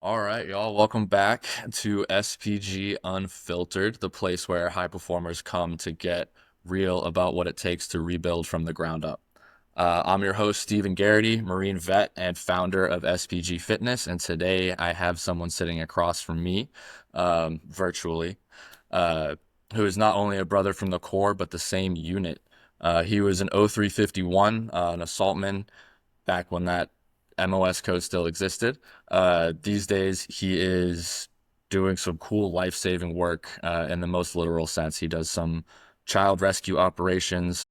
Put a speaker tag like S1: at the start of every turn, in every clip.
S1: All right, y'all. Welcome back to SPG Unfiltered, the place where high performers come to get real about what it takes to rebuild from the ground up. I'm your host, Steven Garrity, Marine vet and founder of SPG Fitness. And today I have someone sitting across from me, virtually, uh, who is not only a brother from the Corps, but the same unit. He was an 0351, an assaultman back when that MOS code still existed. These days, he is doing some cool life-saving work in the most literal sense. He does some child rescue operations.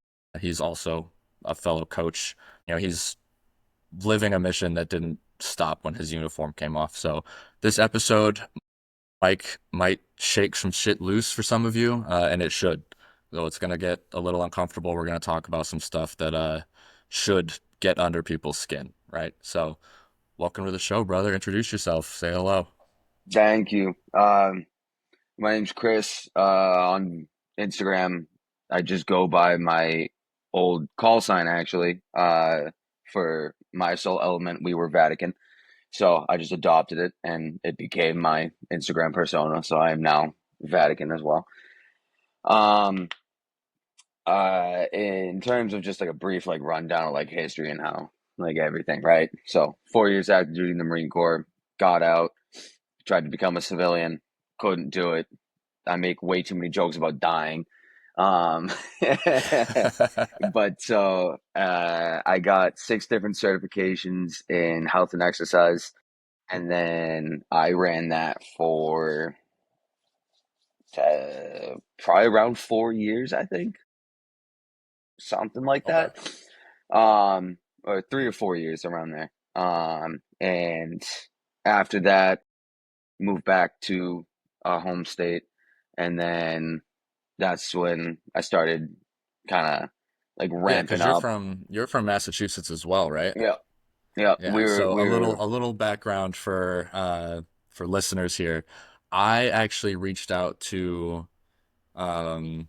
S1: He's also a fellow coach. He's living a mission that didn't stop when his uniform came off. So this episode, Mike, might shake some shit loose for some of you, and it should. Though it's gonna get a little uncomfortable. We're gonna talk about some stuff that should get under people's skin, right? So, welcome to the show, brother. Introduce yourself. Say hello.
S2: Thank you. My name's Chris. On Instagram, I just go by my old call sign actually. For my soul element, we were Vatican. So I just adopted it and it became my Instagram persona. So I am now Vatican as well. Um, in terms of just like a brief like rundown of like history and how like everything, right? So 4 years after duty in the Marine Corps, got out, tried to become a civilian, couldn't do it. I make way too many jokes about dying. Um, but I got six different certifications in health and exercise, and then I ran that for probably around 4 years, I think, something like
S1: Okay.
S2: that. Or 3 or 4 years around there. And after that, moved back to our home state, and then that's when I started kind of like
S1: Yeah,
S2: ramping
S1: because you're
S2: up.
S1: from Massachusetts as well, right?
S2: Yeah, yeah.
S1: Yeah. So a little background for listeners here. I actually reached out to um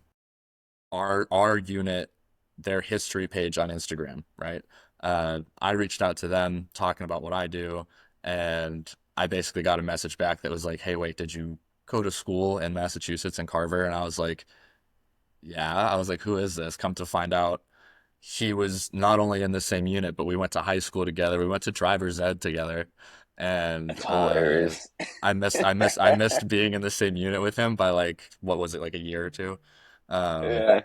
S1: our unit, their history page on Instagram, right? I reached out to them talking about what I do, and I basically got a message back that was like, "Hey, wait, did you go to school in Massachusetts and Carver?" And I was like, "Yeah." I was like, "Who is this?" Come to find out, he was not only in the same unit, but we went to high school together. We went to driver's ed together, and
S2: It's hilarious.
S1: I missed being in the same unit with him by like what was it, like a year or two. Um,
S2: Yeah,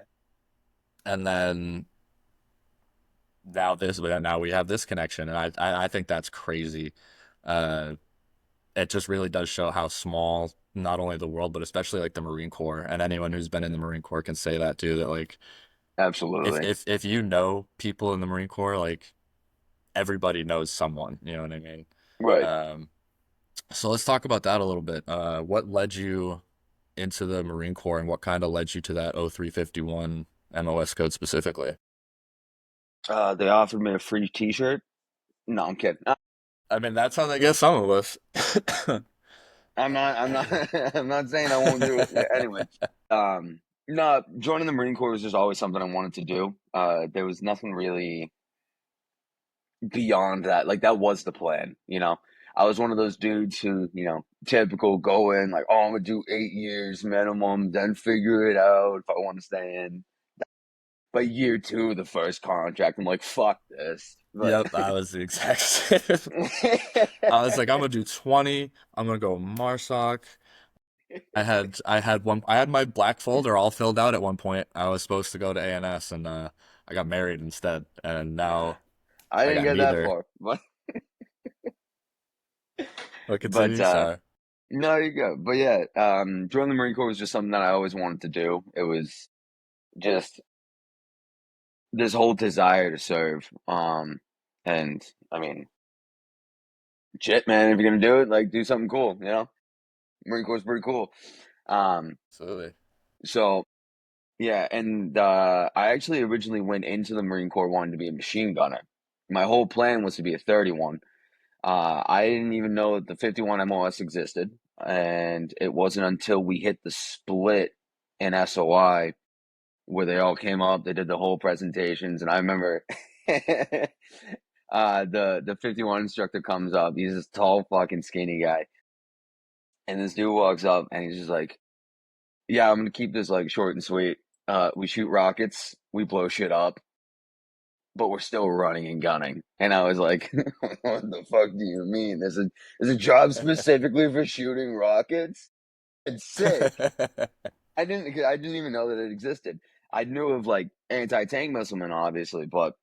S1: and then now we have this connection, and I think that's crazy. Uh, it just really does show how small not only the world, but especially like the Marine Corps, and anyone who's been in the Marine Corps can say that too. That like if
S2: absolutely.
S1: if if you know people in the Marine Corps, like everybody knows someone. You know what I mean?
S2: Right.
S1: Um, so let's talk about that a little bit. What led you into the Marine Corps, and what kind of led you to that 0351 MOS code specifically?
S2: They offered me a free T-shirt. No, I'm kidding.
S1: I mean, that's how they get some of us.
S2: I'm not. I'm not. I'm not saying I won't do it. Yeah, anyway, no, joining the Marine Corps was just always something I wanted to do. There was nothing really beyond that. Like that was the plan, you know. I was one of those dudes who, typical go in like, oh, I'm gonna do 8 years minimum, then figure it out if I want to stay in. But year two of the first contract, I'm like, fuck this. But
S1: Yep, I was the exact same. I was like, I'm gonna do 20. I'm gonna go Marsoc. I had my black folder all filled out at one point. I was supposed to go to ANS, and I got married instead, and now
S2: I
S1: I
S2: didn't
S1: got
S2: get that
S1: neither.
S2: far. But
S1: But
S2: but
S1: continue, sorry.
S2: no, you go. But yeah, joining the Marine Corps was just something that I always wanted to do. It was just this whole desire to serve. And I mean, shit, man, if you're gonna do it, like do something cool, you know? Marine Corps is pretty cool. Um,
S1: Absolutely.
S2: so yeah, and I actually originally went into the Marine Corps wanting to be a machine gunner. My whole plan was to be a 31. I didn't even know that the 51 MOS existed, and it wasn't until we hit the split in SOI where they all came up, they did the whole presentations, and I remember The 51 instructor comes up. He's this tall fucking skinny guy, and this dude walks up and he's just like, "Yeah, I'm gonna keep this like short and sweet. We shoot rockets, we blow shit up, but we're still running and gunning." And I was like, "What the fuck do you mean? There's a job specifically for shooting rockets? It's sick." I didn't even know that it existed. I knew of like anti-tank missilemen, obviously, but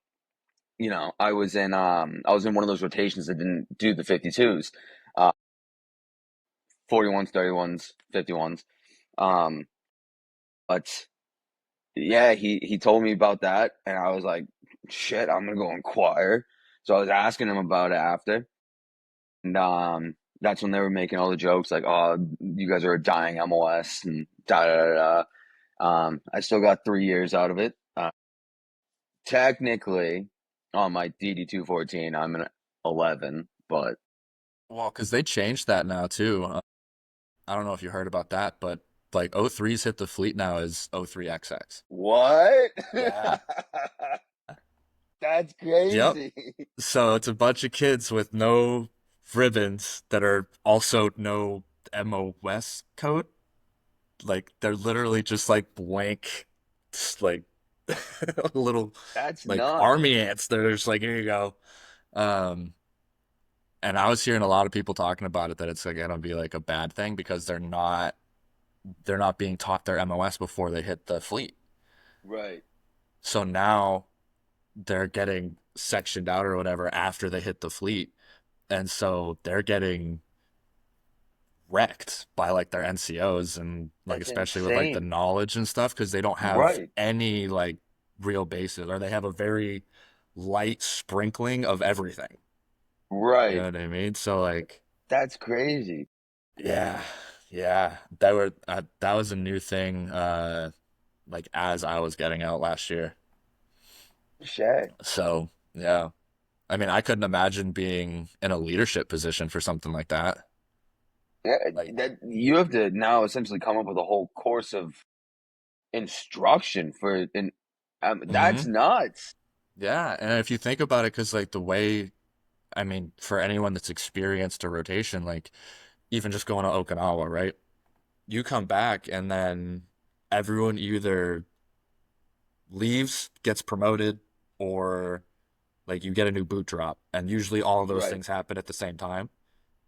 S2: I was in one of those rotations that didn't do the 52s, 41s, 31s, 51s. Um, but yeah, he told me about that, and I was like, shit, I'm gonna go inquire. So I was asking him about it after, and that's when they were making all the jokes like, "Oh, you guys are a dying MOS," and da da da da. I still got 3 years out of it. Technically, on my DD-214, I'm an 11, but
S1: Well, because they changed that now too. I don't know if you heard about that, but like O3's hit the fleet now as O3XX.
S2: what?
S1: Yeah.
S2: That's
S1: Yep.
S2: crazy.
S1: So it's a bunch of kids with no ribbons that are also no MOS code. Like they're literally just like blank, just like little
S2: That's
S1: like
S2: nuts.
S1: army ants. They're just like, here you go. Um, and I was hearing a lot of people talking about it that it's like gonna be like a bad thing because they're not being taught their MOS before they hit the fleet.
S2: Right.
S1: So now they're getting sectioned out or whatever after they hit the fleet. And so they're getting wrecked by like their NCOs and like
S2: That's
S1: especially with like the
S2: insane.
S1: knowledge and stuff because they don't have
S2: Right.
S1: any like real bases or they have a very light sprinkling of everything. You know
S2: Right.
S1: what I mean? So like
S2: That's crazy.
S1: yeah, yeah, that was a new thing like as I was getting out last year.
S2: Shit.
S1: So, yeah. I mean, I couldn't imagine being in a leadership position for something like that.
S2: Yeah,
S1: Like,
S2: that you have to now essentially come up with a whole course of instruction for and that's
S1: hmm
S2: nuts.
S1: yeah. And if you think about it, because like the way, I mean, for anyone that's experienced a rotation, like even just going to Okinawa, right? You come back and then everyone either leaves, gets promoted, or like you get a new boot drop. And usually all of those
S2: Right.
S1: things happen at the same time.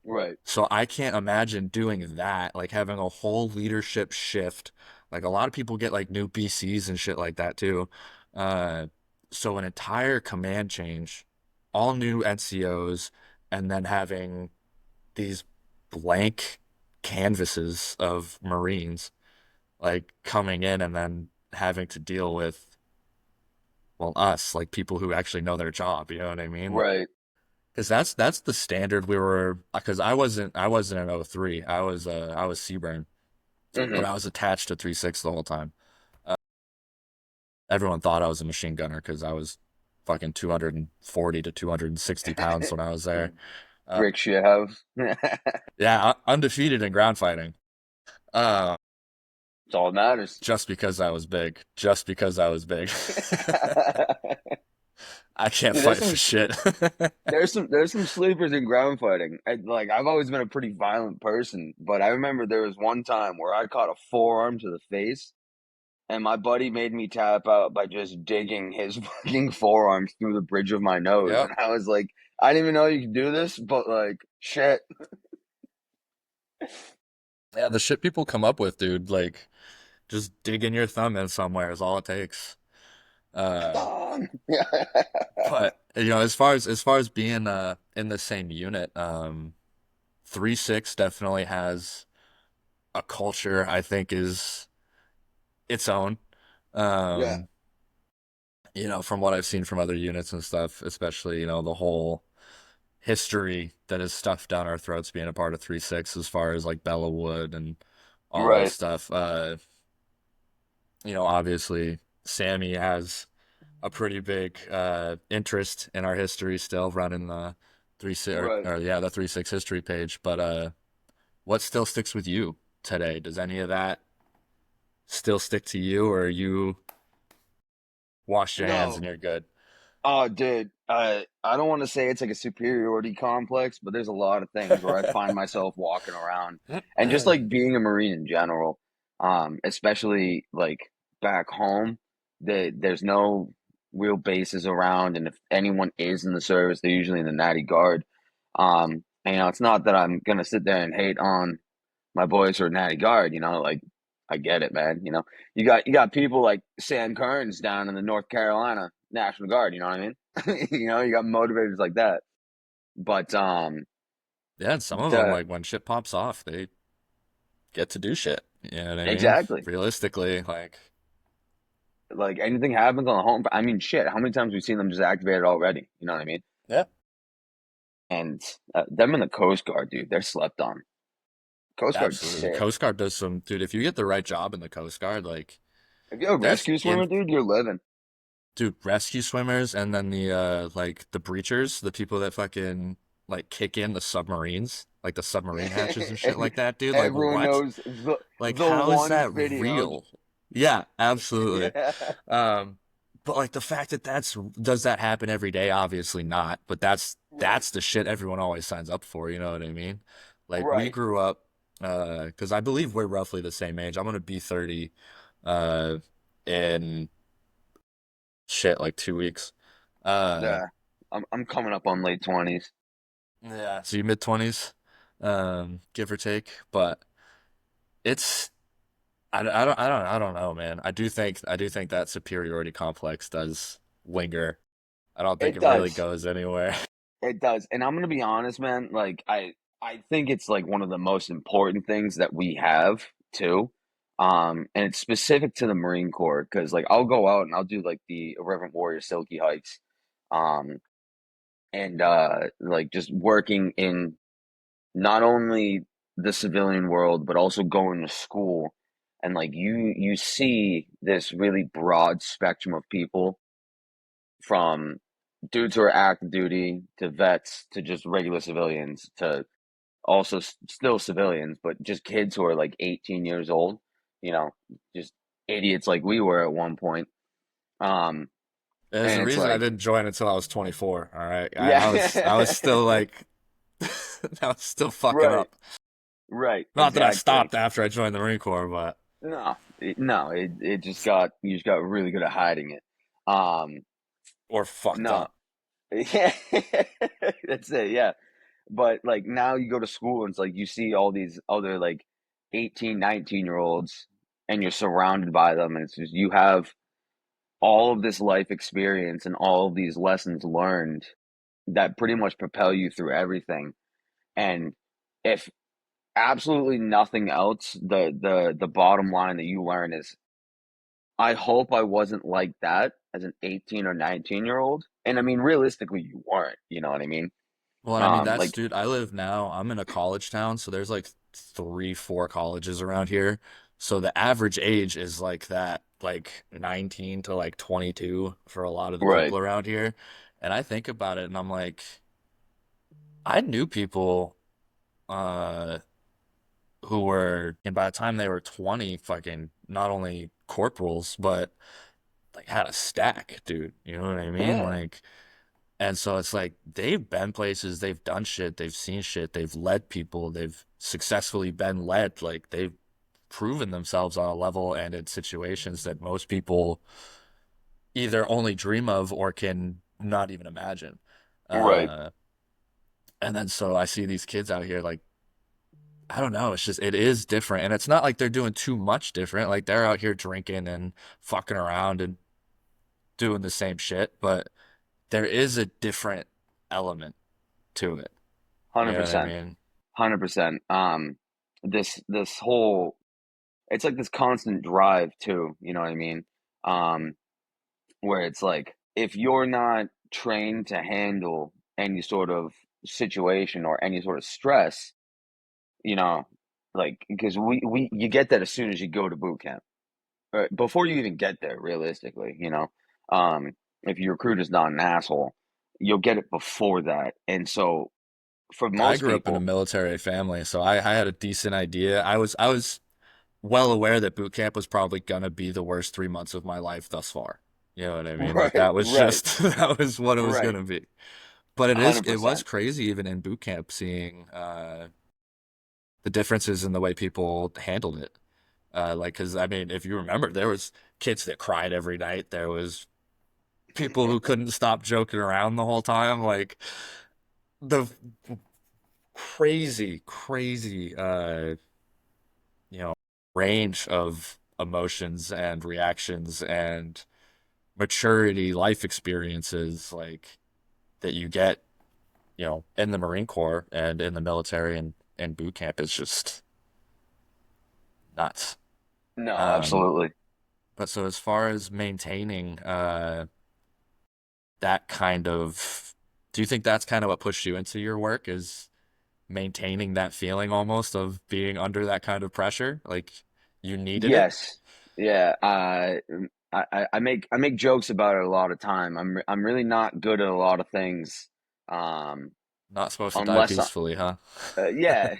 S2: Right.
S1: So I can't imagine doing that, like having a whole leadership shift. Like a lot of people get like new BCs and shit like that too. Uh, so an entire command change, all new NCOs, and then having these blank canvases of Marines like coming in and then having to deal with, well, us, like people who actually know their job, you know what I mean?
S2: Right.
S1: Because that's the standard we were. Because I wasn't an O3. I was Seaburn, but
S2: Hmm.
S1: I was attached to 3.6 the whole time. Uh, Everyone thought I was a machine gunner because I was fucking 240 to 260 pounds when I was there. Uh,
S2: Brick shit house.
S1: yeah, undefeated in ground fighting. Uh,
S2: It's all that matters.
S1: just because I was big. Just because I was big. I can't
S2: Dude, there's
S1: fight for
S2: some
S1: shit.
S2: there's some sleepers in ground fighting. I've always been a pretty violent person, but I remember there was one time where I caught a forearm to the face, and my buddy made me tap out by just digging his fucking forearms through the bridge of my nose,
S1: Yep.
S2: and I was like, I didn't even know you could do this, but like, shit.
S1: Yeah, the shit people come up with, dude. Like just digging your thumb in somewhere is all it takes. Uh, but as far as being in the same unit, 3.6 definitely has a culture I think is its own.
S2: Yeah.
S1: Um, from what I've seen from other units and stuff, especially, the whole history that is stuffed down our throats being a part of 3.6 as far as like Bella Wood and all that
S2: Right.
S1: stuff. Obviously Sammy has a pretty big interest in our history still running the 3.6
S2: Right.
S1: or yeah, the 3.6 history page. But what still sticks with you today? Does any of that still stick to you, or you washed your hands
S2: No.
S1: and you're good?
S2: Oh, dude, I don't want to say it's like a superiority complex, but there's a lot of things where I find myself walking around and just like being a Marine in general, especially like back home, there's no real bases around, and if anyone is in the service, they're usually in the Natty Guard. And, it's not that I'm gonna sit there and hate on my boys who are Natty Guard, like I get it, man. You got people like Sam Kearns down in the North Carolina National Guard, you know what I mean? You got motivators like that. But
S1: Yeah, and some of them,
S2: the
S1: like when shit pops off, they get to do shit. You know what I mean?
S2: exactly.
S1: Realistically, like,
S2: Like anything happens on the home, I mean, shit, how many times we've seen them just activated already? You know what I mean?
S1: yeah,
S2: And them in the Coast Guard, dude, they're slept on. Coast Guard's
S1: absolutely.
S2: sick.
S1: Coast Guard does some, dude. If you get the right job in the Coast Guard, like,
S2: If you're a
S1: there's
S2: rescue swimmer,
S1: in
S2: dude, you're living.
S1: dude, rescue swimmers, and then the like the breachers, the people that fucking like kick in the submarines, like the submarine hatches and shit like that, dude. Like
S2: Everyone
S1: what?
S2: knows the
S1: Like
S2: the
S1: how is
S2: one
S1: that
S2: video.
S1: real? Yeah, absolutely.
S2: Yeah.
S1: Um, but like the fact that does that happen every day? Obviously not. But
S2: Right.
S1: that's the shit everyone always signs up for. You know what I mean? Like we
S2: Right.
S1: grew up, because I believe we're roughly the same age. I'm gonna be 30, uh, in shit like 2 weeks. Uh,
S2: Yeah. I'm coming up on late 20s.
S1: yeah. So you mid 20s, give or take. But it's I don't know, man. I do think that superiority complex does linger. I don't think
S2: It
S1: it really
S2: does.
S1: goes anywhere.
S2: It does. And I'm gonna be honest, man, like I think it's like one of the most important things that we have too. And it's specific to the Marine Corps because like I'll go out and I'll do like the Irreverent Warrior Silky hikes. Um and like just working in not only the civilian world but also going to school, and like you see this really broad spectrum of people, from dudes who are active duty to vets to just regular civilians to also still civilians, but just kids who are like 18 years old, you know, just idiots like we were at one point. Um,
S1: There's a
S2: and it's
S1: reason I
S2: like,
S1: didn't join until I was 24. All right, I was
S2: yeah,
S1: still like I was still fucking
S2: right,
S1: up.
S2: right,
S1: Not that I
S2: exactly.
S1: stopped after I joined the Marine Corps, but
S2: No, it just got you just got really good at hiding it. Um,
S1: or fucked
S2: no,
S1: up.
S2: yeah, that's it. Yeah, but like now you go to school and it's like you see all these other like 18, 19 year olds and you're surrounded by them, and it's just you have all of this life experience and all of these lessons learned that pretty much propel you through everything. And if absolutely nothing else, the bottom line that you learn is I hope I wasn't like that as an 18 or 19-year old. And I mean realistically you weren't, you know what I mean?
S1: Well, and I mean that's
S2: Like
S1: dude. I live now. I'm in a college town, so there's like 3, 4 colleges around here. So the average age is like that, like 19 to like 22 for a lot of the
S2: right,
S1: people around here. And I think about it, and I'm like, I knew people uh who were, and by the time they were 20, fucking not only corporals, but like had a stack, dude. You know what I mean?
S2: yeah,
S1: Like, and so it's like they've been places, they've done shit, they've seen shit, they've led people, they've successfully been led. Like they've proven themselves on a level and in situations that most people either only dream of or can not even imagine.
S2: right,
S1: Uh, and then so I see these kids out here like I don't know. It's just it is different, and it's not like they're doing too much different. Like they're out here drinking and fucking around and doing the same shit, but there is a different element to it. You know what I
S2: 100%.
S1: mean?
S2: 100%. This whole it's like this constant drive too, you know what I mean? Um, where it's like if you're not trained to handle any sort of situation or any sort of stress, you know, like because we you get that as soon as you go to boot camp. Before you even get there, realistically, if your recruiter's not an asshole, you'll get it before that. And so for
S1: I
S2: most
S1: grew up in a
S2: people,
S1: military family, so I had a decent idea. I was well aware that boot camp was probably gonna be the worst 3 months of my life thus far. You know what I mean? Like
S2: Right,
S1: that was
S2: right,
S1: just that was what it was
S2: right.
S1: gonna be. But it was
S2: 100%.
S1: crazy even in boot camp seeing the differences in the way people handled it. Like, because I mean, if you remember, there was kids that cried every night. There was people who couldn't stop joking around the whole time. Like the crazy, you know, range of emotions and reactions and maturity, life experiences, like that you get, in the Marine Corps and in the military and boot camp is just nuts.
S2: No,
S1: Um,
S2: absolutely.
S1: but so as far as maintaining that kind of, do you think that's kind of what pushed you into your work is maintaining that feeling almost of being under that kind of pressure? Like you needed it?
S2: Yes. Yeah. I make jokes about it a lot of time. I'm really not good at a lot of things. Um,
S1: Not supposed to die
S2: unless
S1: peacefully, huh?
S2: yeah.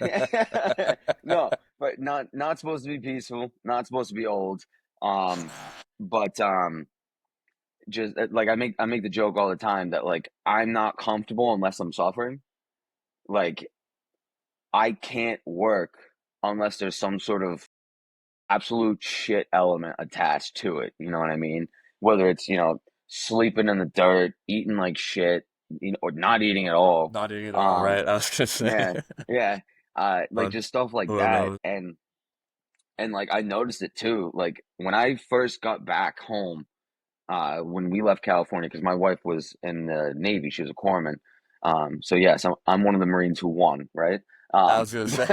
S2: No, but not supposed to be peaceful, not supposed to be old. Um, but just like I make the joke all the time that like I'm not comfortable unless I'm suffering. Like I can't work unless there's some sort of absolute shit element attached to it. You know what I mean? Whether it's, sleeping in the dirt, eating like shit, or not eating at all.
S1: Not eating at all,
S2: Um,
S1: right? I was gonna say.
S2: yeah, yeah. Like
S1: But
S2: just stuff like
S1: who
S2: that.
S1: knows?
S2: And like I noticed it too. Like when I first got back home, when we left California, because my wife was in the Navy, she was a corpsman. So yes, I'm one of the Marines who won, right?
S1: I
S2: Um,
S1: was gonna say.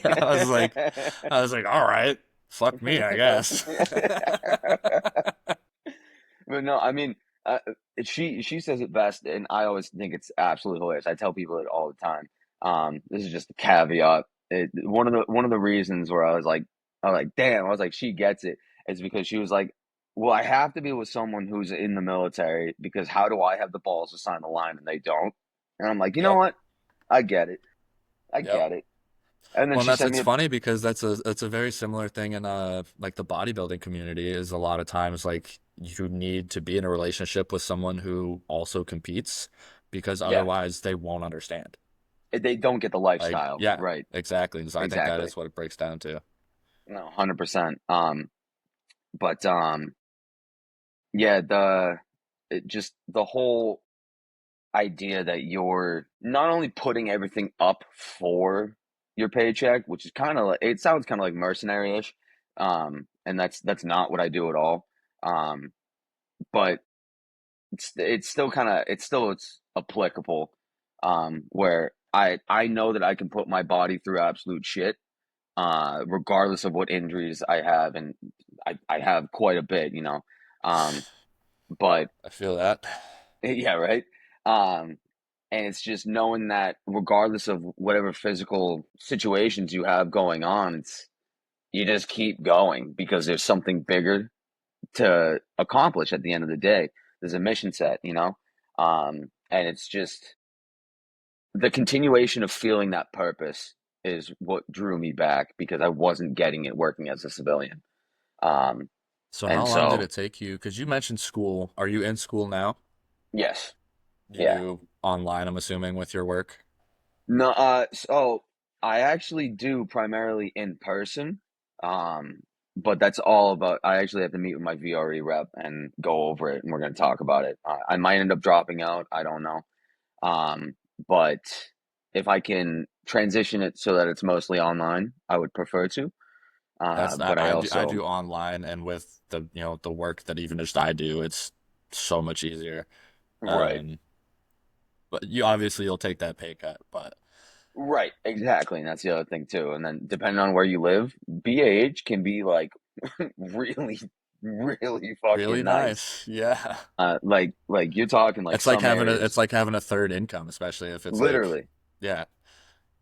S1: I was like, all right, fuck me, I guess.
S2: But no, I mean, uh, she says it best, and I always think it's absolutely hilarious. I tell people it all the time. This is just a caveat. One of the reasons where I was like, damn, I was like, she gets it, is because she was like, well, I have to be with someone who's in the military because how do I have the balls to sign the line and they don't? And I'm like, you know
S1: Yep,
S2: what? I get it. I
S1: yep.
S2: get it. And then
S1: Well, and
S2: she
S1: that's
S2: sent me
S1: it's
S2: a
S1: funny because that's a very similar thing in like the bodybuilding community is a lot of times like you need to be in a relationship with someone who also competes because
S2: yeah.
S1: otherwise they won't understand.
S2: They don't get the
S1: Like,
S2: lifestyle,
S1: yeah,
S2: right?
S1: exactly. So I think that
S2: Exactly.
S1: is what it breaks down to.
S2: No, 100%. But yeah, just the whole idea that you're not only putting everything up for your paycheck, which is kind of like it sounds kind of like mercenary-ish, and that's not what I do at all. Um, but it's still kind of it's applicable, where I know that I can put my body through absolute shit, regardless of what injuries I have, and I have quite a bit, but
S1: I feel that.
S2: yeah, right. Um, and it's just knowing that regardless of whatever physical situations you have going on, it's you just keep going because there's something bigger to accomplish at the end of the day. There's a mission set. And it's just the continuation of feeling that purpose is what drew me back because I wasn't getting it working as a civilian. Um,
S1: So
S2: and
S1: how long did
S2: so,
S1: it take you? Because you mentioned school. Are you in school now?
S2: yes,
S1: You
S2: yeah.
S1: do online, I'm assuming, with your work.
S2: No, so I actually do primarily in person. Um, but that's all about, I actually have to meet with my VRE rep and go over it, and we're going to talk about it. I might end up dropping out. I don't know. But if I can transition it so that it's mostly online, I would prefer to.
S1: That's
S2: But I
S1: I
S2: also,
S1: do online, and with the work that even just I do, it's so much easier.
S2: right,
S1: Um, but you'll take that pay cut, but
S2: right, exactly. And that's the other thing too. And then depending on where you live, BAH can be like really, really
S1: really
S2: fucking nice.
S1: nice. Yeah,
S2: Like you're talking like some
S1: it's
S2: areas,
S1: like having a third income, especially if it's like,
S2: literally.
S1: yeah.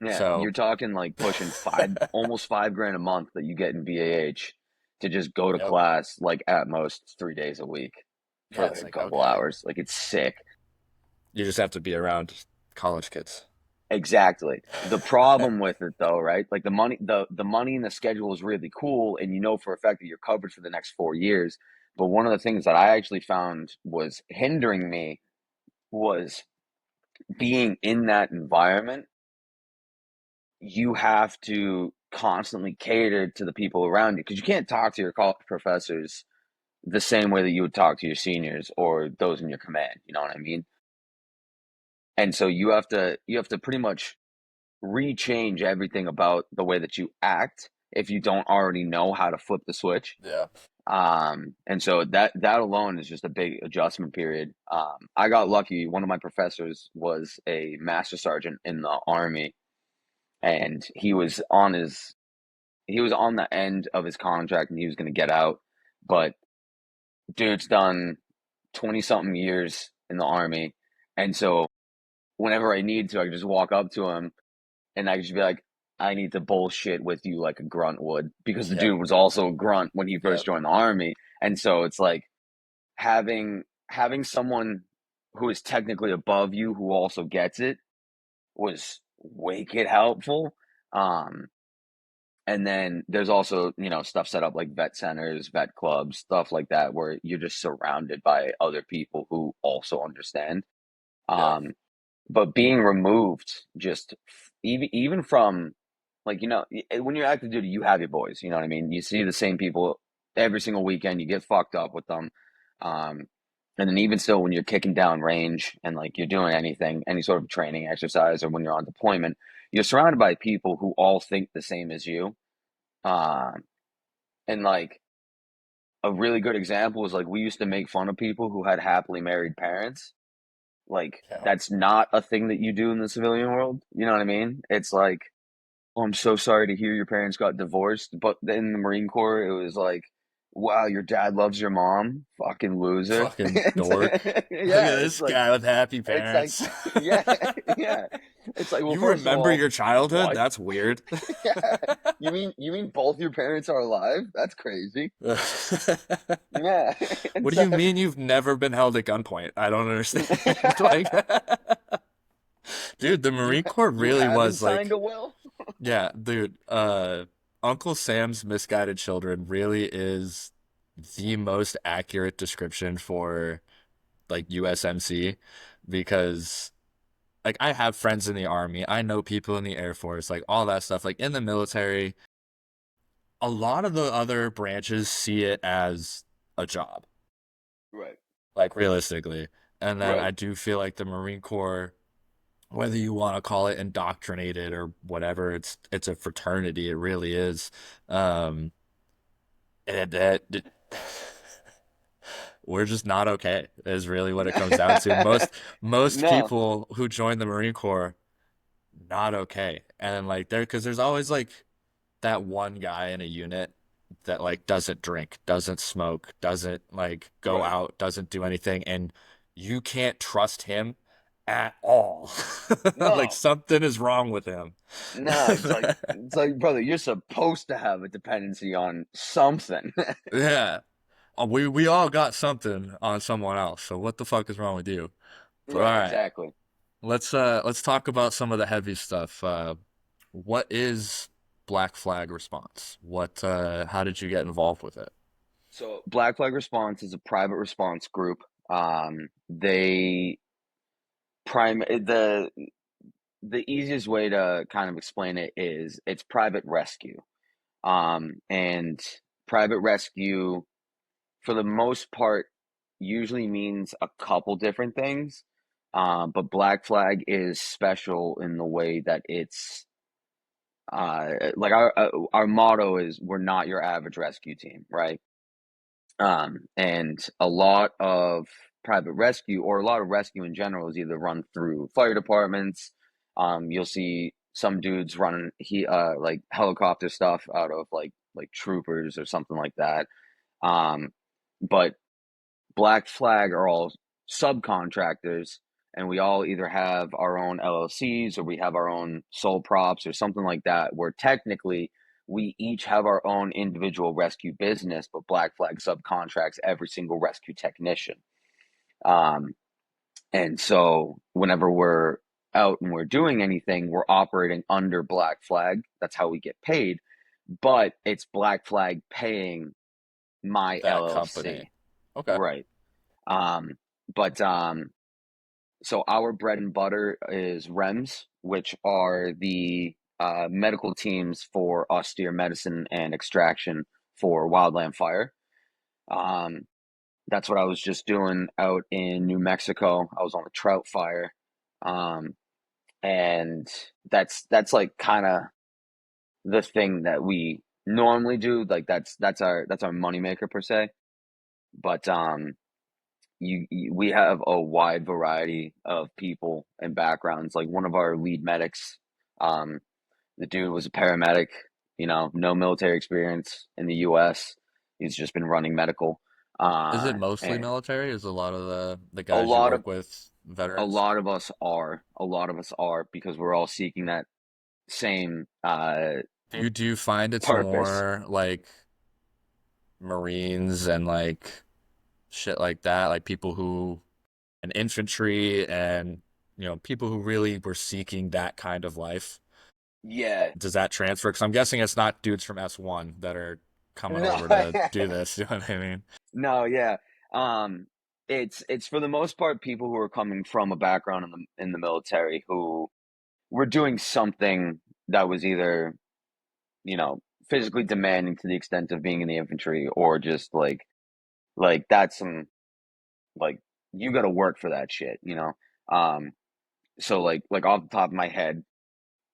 S2: Yeah,
S1: So,
S2: you're talking like pushing five, almost 5 grand a month that you get in BAH to just go to
S1: yep,
S2: class like at most 3 days a week for
S1: yeah,
S2: like
S1: it's
S2: a
S1: like
S2: couple
S1: okay,
S2: hours. Like it's sick.
S1: you just have to be around college kids.
S2: Exactly. The problem with it though, right? Like the money and the schedule is really cool, and you know for a fact that you're covered for the next 4 years. But one of the things that I actually found was hindering me was being in that environment. You have to constantly cater to the people around you because you can't talk to your college professors the same way that you would talk to your seniors or those in your command. You know what I mean? And so you have to pretty much rechange everything about the way that you act if you don't already know how to flip the switch.
S1: Yeah.
S2: And so that alone is just a big adjustment period. I got lucky. One of my professors was a master sergeant in the army, and he was on the end of his contract, and he was going to get out. But dude's done 20 something years in the army, and so whenever I need to, I can just walk up to him and I could just be like, I need to bullshit with you like a grunt would, because the
S1: Yep.
S2: dude was also a grunt when he first
S1: Yep.
S2: joined the army. And so it's like having someone who is technically above you who also gets it was wicked helpful. Um, and then there's also, stuff set up like vet centers, vet clubs, stuff like that, where you're just surrounded by other people who also understand.
S1: Yeah.
S2: Um, but being removed just even from, like, when you're active duty, you have your boys, you know what I mean? You see the same people every single weekend, you get fucked up with them. um and then even still, when you're kicking down range and like you're doing anything, any sort of training exercise, or when you're on deployment, you're surrounded by people who all think the same as you. And like, a really good example is, like, we used to make fun of people who had happily married parents. Like,
S1: Yeah.
S2: that's not a thing that you do in the civilian world. You know what I mean? It's like, oh, I'm so sorry to hear your parents got divorced. But in the Marine Corps, it was like, wow, your dad loves your mom. Fucking loser.
S1: Fucking dork. Look
S2: Yeah,
S1: at this guy with happy
S2: it's like,
S1: parents.
S2: yeah, yeah. It's like, well,
S1: You
S2: first of
S1: remember
S2: all,
S1: your childhood?
S2: what?
S1: That's weird.
S2: Yeah, you mean both your parents are alive? That's crazy. Yeah, and
S1: What do
S2: so
S1: you mean you've never been held at gunpoint? I don't understand. Like, dude, the
S2: you
S1: Marine Corps
S2: you
S1: really
S2: haven't
S1: was
S2: signed
S1: like,
S2: a will?
S1: yeah, dude, Uncle Sam's Misguided Children really is the most accurate description for like USMC, because like I have friends in the army, I know people in the Air Force, like all that stuff, like in the military, a lot of the other branches see it as a job,
S2: Right,
S1: like realistically. And then
S2: right.
S1: I do feel like the Marine Corps, whether you want to call it indoctrinated or whatever, it's a fraternity. It really is. Um, and we're just not okay, is really what it comes down to. Most
S2: No,
S1: people who join the Marine Corps, not okay. And like because there's always like that one guy in a unit that like doesn't drink, doesn't smoke, doesn't like go
S2: right.
S1: out, doesn't do anything, and you can't trust him at all. Like
S2: No,
S1: something is wrong with him.
S2: no. It's like, brother, you're supposed to have a dependency on something.
S1: Yeah. We all got something on someone else. So what the fuck is wrong with you? But all
S2: Right,
S1: right.
S2: exactly.
S1: Let's talk about some of the heavy stuff. What is Black Flag Response? How did you get involved with it?
S2: So, Black Flag Response is a private response group. They prime the easiest way to kind of explain it is it's private rescue. And private rescue, for the most part, usually means a couple different things. But Black Flag is special in the way that it's, like, our motto is, we're not your average rescue team, right? And a lot of private rescue, or a lot of rescue in general, is either run through fire departments. You'll see some dudes running like helicopter stuff out of like troopers or something like that. But Black Flag are all subcontractors, and we all either have our own LLCs, or we have our own sole props or something like that, where technically we each have our own individual rescue business, but Black Flag subcontracts every single rescue technician. Um, and so whenever we're out and we're doing anything, we're operating under Black Flag. That's how we get paid. But it's Black Flag paying my
S1: That company.
S2: LLC.
S1: Okay.
S2: Right. Um, but so our bread and butter is REMS, which are the medical teams for austere medicine and extraction for wildland fire. Um, that's what I was just doing out in New Mexico. I was on a trout fire. Um, and that's like kind of the thing that we normally do. Like that's our moneymaker per se. But we have a wide variety of people and backgrounds. Like one of our lead medics, um, the dude was a paramedic, no military experience in the US. He's just been running medical.
S1: Is it mostly
S2: And
S1: military? Is a lot of the
S2: a
S1: guys you
S2: lot of
S1: work with
S2: a
S1: veterans?
S2: lot of us are, because we're all seeking that same
S1: Do you find it's
S2: purpose.
S1: more like Marines and like shit like that, like people who and infantry and people who really were seeking that kind of life?
S2: Yeah.
S1: Does that transfer? Because I'm guessing it's not dudes from S1 that are coming
S2: No.
S1: over to do this. You know what I mean?
S2: No, yeah. Um, it's for the most part people who are coming from a background in the military who were doing something that was either, you know, physically demanding to the extent of being in the infantry, or just like that's some, like, you got to work for that shit. Um, so like off the top of my head,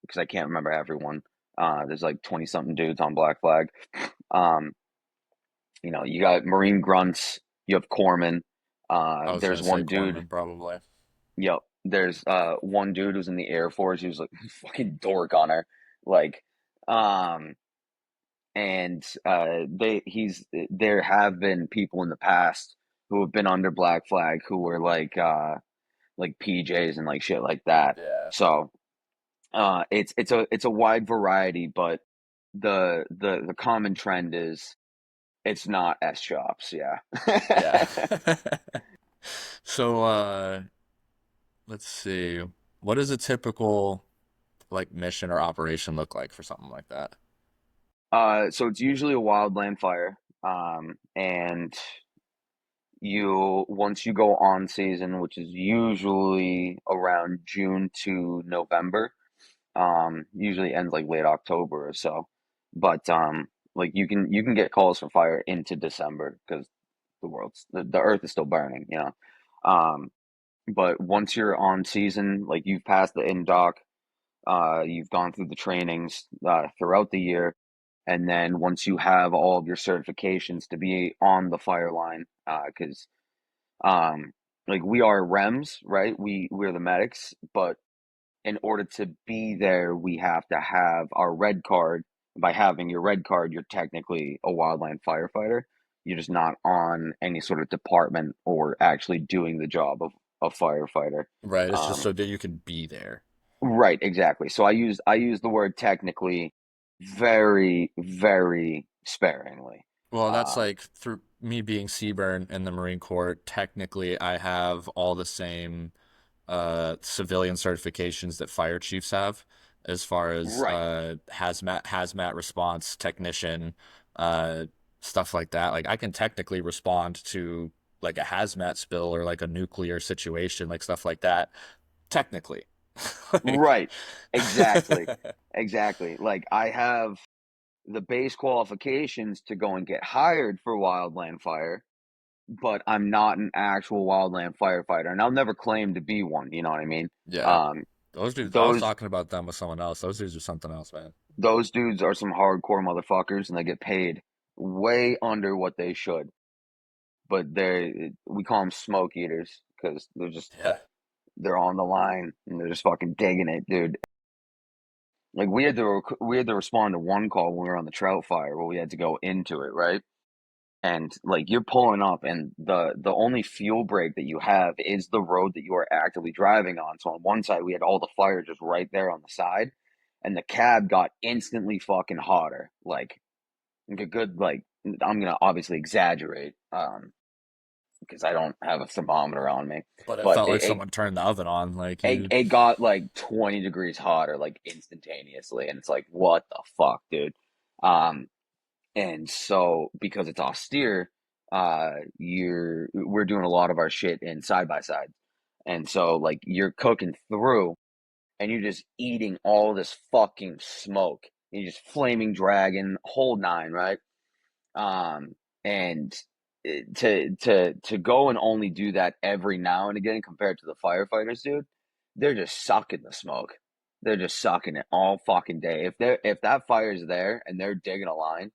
S2: because I can't remember everyone. There's like 20 something dudes on Black Flag. Um, you got Marine grunts, you have corpsmen.
S1: I was
S2: There's
S1: gonna say
S2: one dude.
S1: corpsman probably.
S2: Yep. There's one dude who's in the Air Force. He was like fucking dork on her. Like, um, and there have been people in the past who have been under Black Flag who were like PJs and like shit like that.
S1: Yeah.
S2: So it's a wide variety, but the common trend is it's not S shops. Yeah.
S1: Yeah. So let's see. What does a typical like mission or operation look like for something like that?
S2: So it's usually a wildland fire. And once you go on season, which is usually around June to November, usually ends like late October or so. But like you can get calls for fire into December because the earth is still burning. Um, but once you're on season, like you've passed the in dock, you've gone through the trainings throughout the year, and then once you have all of your certifications to be on the fire line, because like we are REMS, right? We're the medics, but in order to be there, we have to have our red card. By having your red card, you're technically a wildland firefighter. You're just not on any sort of department or actually doing the job of a firefighter.
S1: Right, it's just
S2: Um,
S1: so that you can be there.
S2: right, exactly. So I use the word technically very, very sparingly.
S1: Well, that's
S2: Um,
S1: like through me being Seaburn in the Marine Corps, technically I have all the same civilian certifications that fire chiefs have as far as
S2: right,
S1: hazmat response technician, uh, stuff like that. Like I can technically respond to like a hazmat spill or like a nuclear situation, like stuff like that. Technically. Like
S2: right, exactly, exactly. Like I have the base qualifications to go and get hired for wildland fire, but I'm not an actual wildland firefighter, and I'll never claim to be one. You know what I mean?
S1: yeah.
S2: Um,
S1: Those dudes, I was
S2: those
S1: talking about them with someone else. Those dudes are something else, man.
S2: those dudes are some hardcore motherfuckers, and they get paid way under what they should. But we call them smoke eaters because
S1: Yeah.
S2: they're on the line and they're just fucking digging it, dude. Like we had to respond to one call when we were on the trout fire where we had to go into it, right? And like you're pulling up, and the only fuel break that you have is the road that you are actively driving on. So on one side we had all the fire just right there on the side, and the cab got instantly fucking hotter, like a good, like, I'm gonna obviously exaggerate, because I don't have a thermometer on me,
S1: But it
S2: but
S1: felt
S2: it
S1: like
S2: it,
S1: someone turned the oven on. Like
S2: it,
S1: you,
S2: it got like 20 degrees hotter, like instantaneously, and it's like, what the fuck, dude? Um, and so because it's austere, we're doing a lot of our shit in side by side, and so like you're cooking through, and you're just eating all this fucking smoke. You're just flaming dragon, whole nine, right? Um, and to go and only do that every now and again compared to the firefighters, dude, they're just sucking the smoke. They're just sucking it all fucking day. If that fire's there and they're digging a line,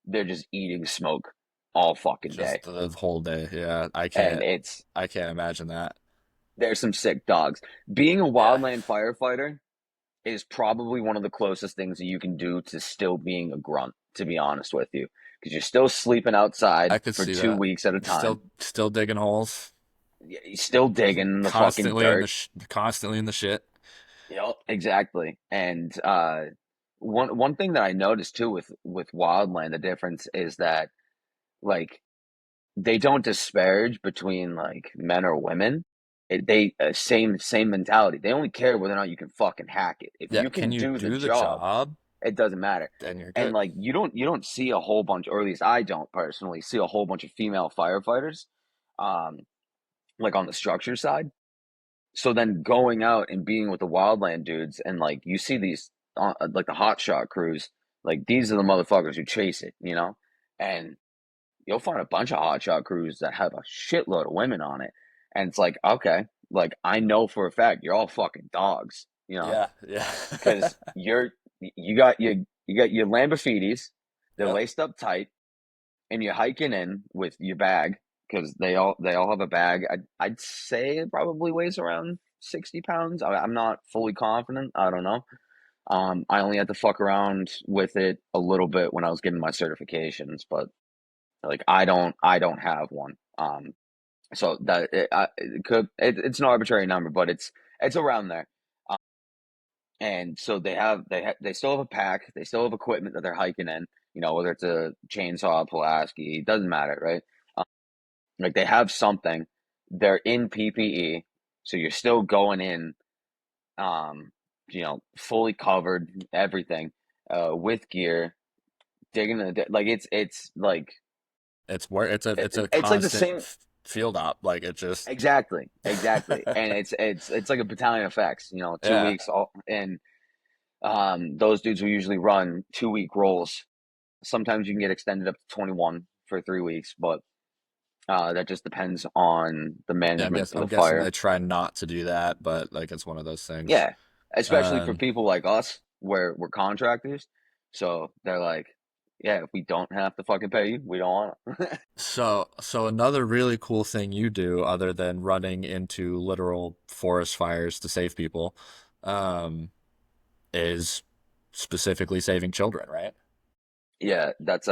S2: they're just eating smoke all fucking day.
S1: Just the whole day. Yeah,
S2: And it's
S1: I can't imagine that.
S2: there's some sick dogs. Being a
S1: Yeah,
S2: wildland firefighter is probably one of the closest things that you can do to still being a grunt, to be honest with you, because you're still sleeping outside
S1: I could
S2: for
S1: see
S2: two
S1: that.
S2: weeks at a time.
S1: Still digging holes,
S2: You're still digging the fucking dirt.
S1: constantly in the shit.
S2: Yep, exactly. And one thing that I noticed too with wildland, the difference is that like they don't disparage between like men or women. They same mentality. They only care whether or not you can fucking hack it. If
S1: Yeah,
S2: you
S1: can
S2: can
S1: you
S2: do the
S1: do the
S2: job,
S1: job?
S2: it doesn't matter.
S1: Then you're
S2: And
S1: good.
S2: like you don't see a whole bunch, or at least I don't personally see a whole bunch of female firefighters, um, like on the structure side. So then going out and being with the wildland dudes, and like you see these like the hot shot crews, like these are the motherfuckers who chase it, you know, and you'll find a bunch of hot shot crews that have a shitload of women on it, and it's like okay, like I know for a fact you're all fucking dogs, you know,
S1: Yeah, yeah.
S2: because you got your Lamborghinis, they're
S1: Yep.
S2: laced up tight, and you're hiking in with your bag because they all have a bag. I'd say it probably weighs around 60 pounds. I'm not fully confident. I don't know. I only had to fuck around with it a little bit when I was getting my certifications, but like I don't have one. So that it's an arbitrary number, but it's around there. And so they still have a pack, they still have equipment that they're hiking in, you know, whether it's a chainsaw, Pulaski, it doesn't matter, right? Um, like they have something, they're in PPE, so you're still going in, um, fully covered, everything, with gear, digging like it's like
S1: It's a
S2: it's like the
S1: constant
S2: same.
S1: field op. Like it just
S2: Exactly, and it's like a battalion effects, 2
S1: yeah.
S2: weeks all, and those dudes will usually run 2 week rolls. Sometimes you can get extended up to 21 for 3 weeks, but that just depends on the
S1: Yeah,
S2: management of
S1: I'm
S2: the
S1: guessing
S2: fire.
S1: they try not to do that, but like it's one of those things.
S2: Yeah, especially for
S1: Um,
S2: people like us, where we're contractors. So they're like, yeah, if we don't have to fucking pay you, we don't want it.
S1: so another really cool thing you do, other than running into literal forest fires to save people, um, is specifically saving children, right?
S2: Yeah, that's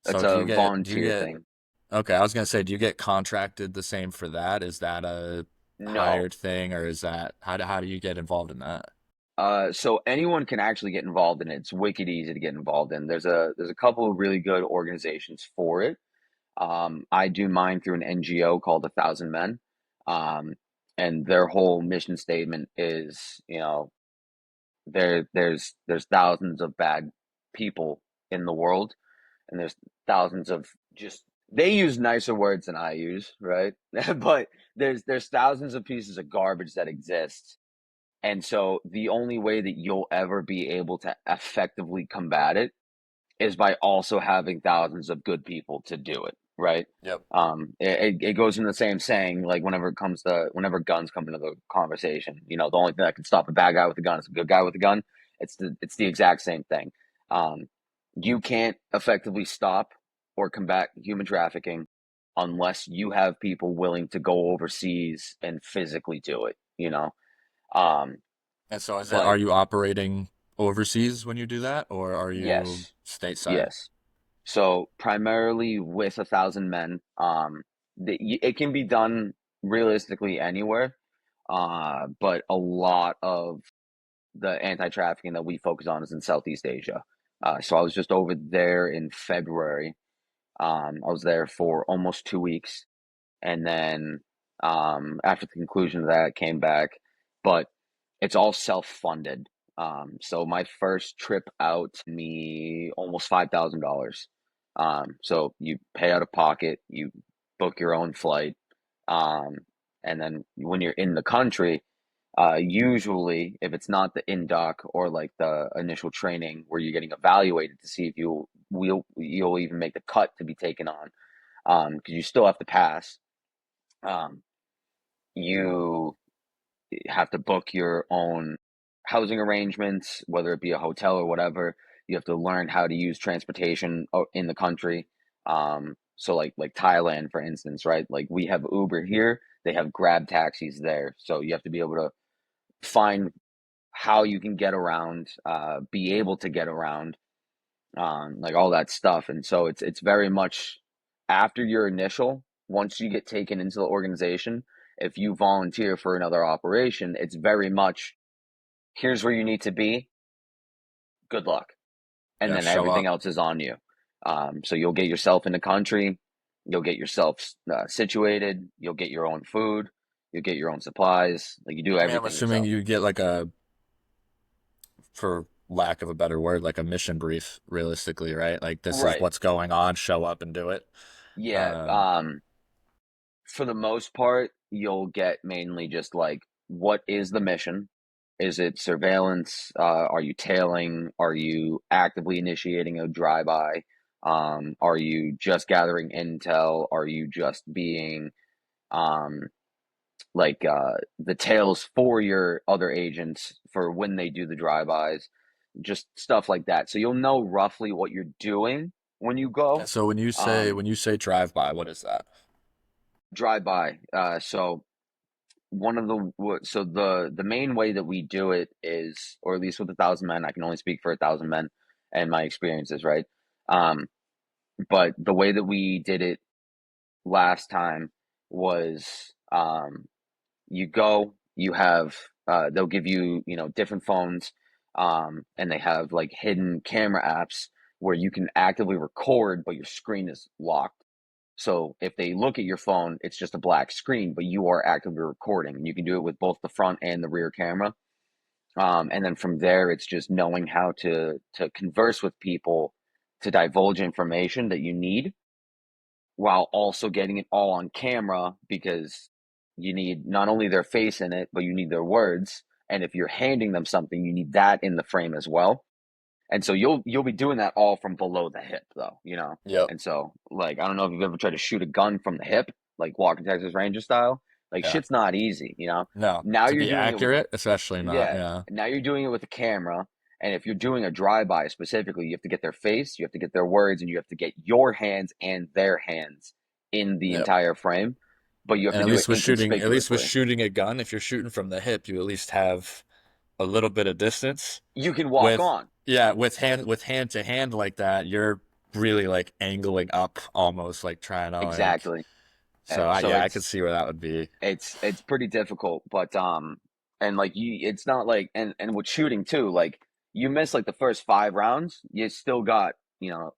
S1: So do you
S2: a
S1: get do you
S2: volunteer
S1: get
S2: thing.
S1: okay, I was gonna say, do you get contracted the same for that? Is that a
S2: No.
S1: hired thing, or is that how do you get involved in that?
S2: So anyone can actually get involved in it. It's wicked easy to get involved in. There's a couple of really good organizations for it. I do mine through an NGO called 1,000 Men. Um, and their whole mission statement is, there's thousands of bad people in the world, and there's thousands of just they use nicer words than I use, right? But there's thousands of pieces of garbage that exist. And so the only way that you'll ever be able to effectively combat it is by also having thousands of good people to do it, right?
S1: Yep.
S2: It goes in the same saying, like whenever guns come into the conversation, the only thing that can stop a bad guy with a gun is a good guy with a gun. It's the exact same thing. Um, you can't effectively stop or combat human trafficking unless you have people willing to go overseas and physically do it, Um,
S1: And so
S2: but
S1: are you operating overseas when you do that, or are you
S2: yes,
S1: stateside?
S2: yes. So primarily with 1,000 Men, it can be done realistically anywhere, but a lot of the anti-trafficking that we focus on is in Southeast Asia. So I was just over there in February. I was there for almost 2 weeks, and then after the conclusion of that, I came back. But it's all self-funded. So my first trip out me almost $5,000. So you pay out of pocket, you book your own flight, um, and then when you're in the country, usually if it's not the in-doc or like the initial training where you're getting evaluated to see if you'll even make the cut to be taken on, because you still have to pass. Um, you have to book your own housing arrangements, whether it be a hotel or whatever. You have to learn how to use transportation in the country. So like Thailand, for instance, right? Like we have Uber here, they have Grab taxis there. So you have to be able to find how you can get around, be able to get around, like all that stuff. And so it's very much after your initial, once you get taken into the organization, if you volunteer for another operation, it's very much here's where you need to be. Good luck, and
S1: Yeah,
S2: then
S1: show
S2: everything
S1: up.
S2: else is on you. So you'll get yourself in the country, you'll get yourself situated, you'll get your own food, you'll get your own supplies. Like you do
S1: I mean, I'm
S2: everything
S1: assuming
S2: yourself.
S1: you get like a, for lack of a better word, like a mission brief, realistically, right? Like this is
S2: Right.
S1: what's going on, show up and do it.
S2: Yeah.
S1: Um,
S2: For the most part, you'll get mainly just like, what is the mission? Is it surveillance? Are you tailing? Are you actively initiating a drive-by? Are you just gathering intel? Are you just being um, the tails for your other agents for when they do the drive-bys? Just stuff like that. So you'll know roughly what you're doing when you go.
S1: so when you say
S2: Um,
S1: when you say drive by, what is that?
S2: drive-by. So one of the main way that we do it is, or at least with 1,000 men, I can only speak for 1,000 men and my experiences, right? um but the way that we did it last time was, you go, you have, they'll give you, different phones, and they have like hidden camera apps where you can actively record but your screen is locked. So if they look at your phone, it's just a black screen, but you are actively recording. And you can do it with both the front and the rear camera. And then from there, it's just knowing how to converse with people to divulge information that you need while also getting it all on camera, because you need not only their face in it, but you need their words. And if you're handing them something, you need that in the frame as well. And so you'll be doing that all from below the hip, though, you know.
S1: Yep.
S2: And so, like, I don't know if you've ever tried to shoot a gun from the hip, like Walking Texas Ranger style. Like,
S1: Yeah.
S2: shit's not easy, you know.
S1: No,
S2: Now
S1: to
S2: you're
S1: be
S2: doing it with
S1: accurate, especially not.
S2: Yeah.
S1: Yeah.
S2: Now you're doing it with a camera, and if you're doing a drive-by specifically, you have to get their face, you have to get their words, and you have to get your hands and their hands in the
S1: Yep.
S2: entire frame. But you have
S1: And
S2: to do it
S1: at least with
S2: inconspicuously.
S1: shooting a gun, if you're shooting from the hip, you at least have a little bit of distance.
S2: You can walk
S1: With
S2: on.
S1: yeah, with hand to hand like that, you're really like angling up, almost like trying to like.
S2: Exactly.
S1: So
S2: So
S1: yeah, I could see where that would be.
S2: it's pretty difficult, but and like it's not like, and with shooting too, like you miss like the first 5 rounds, you still got,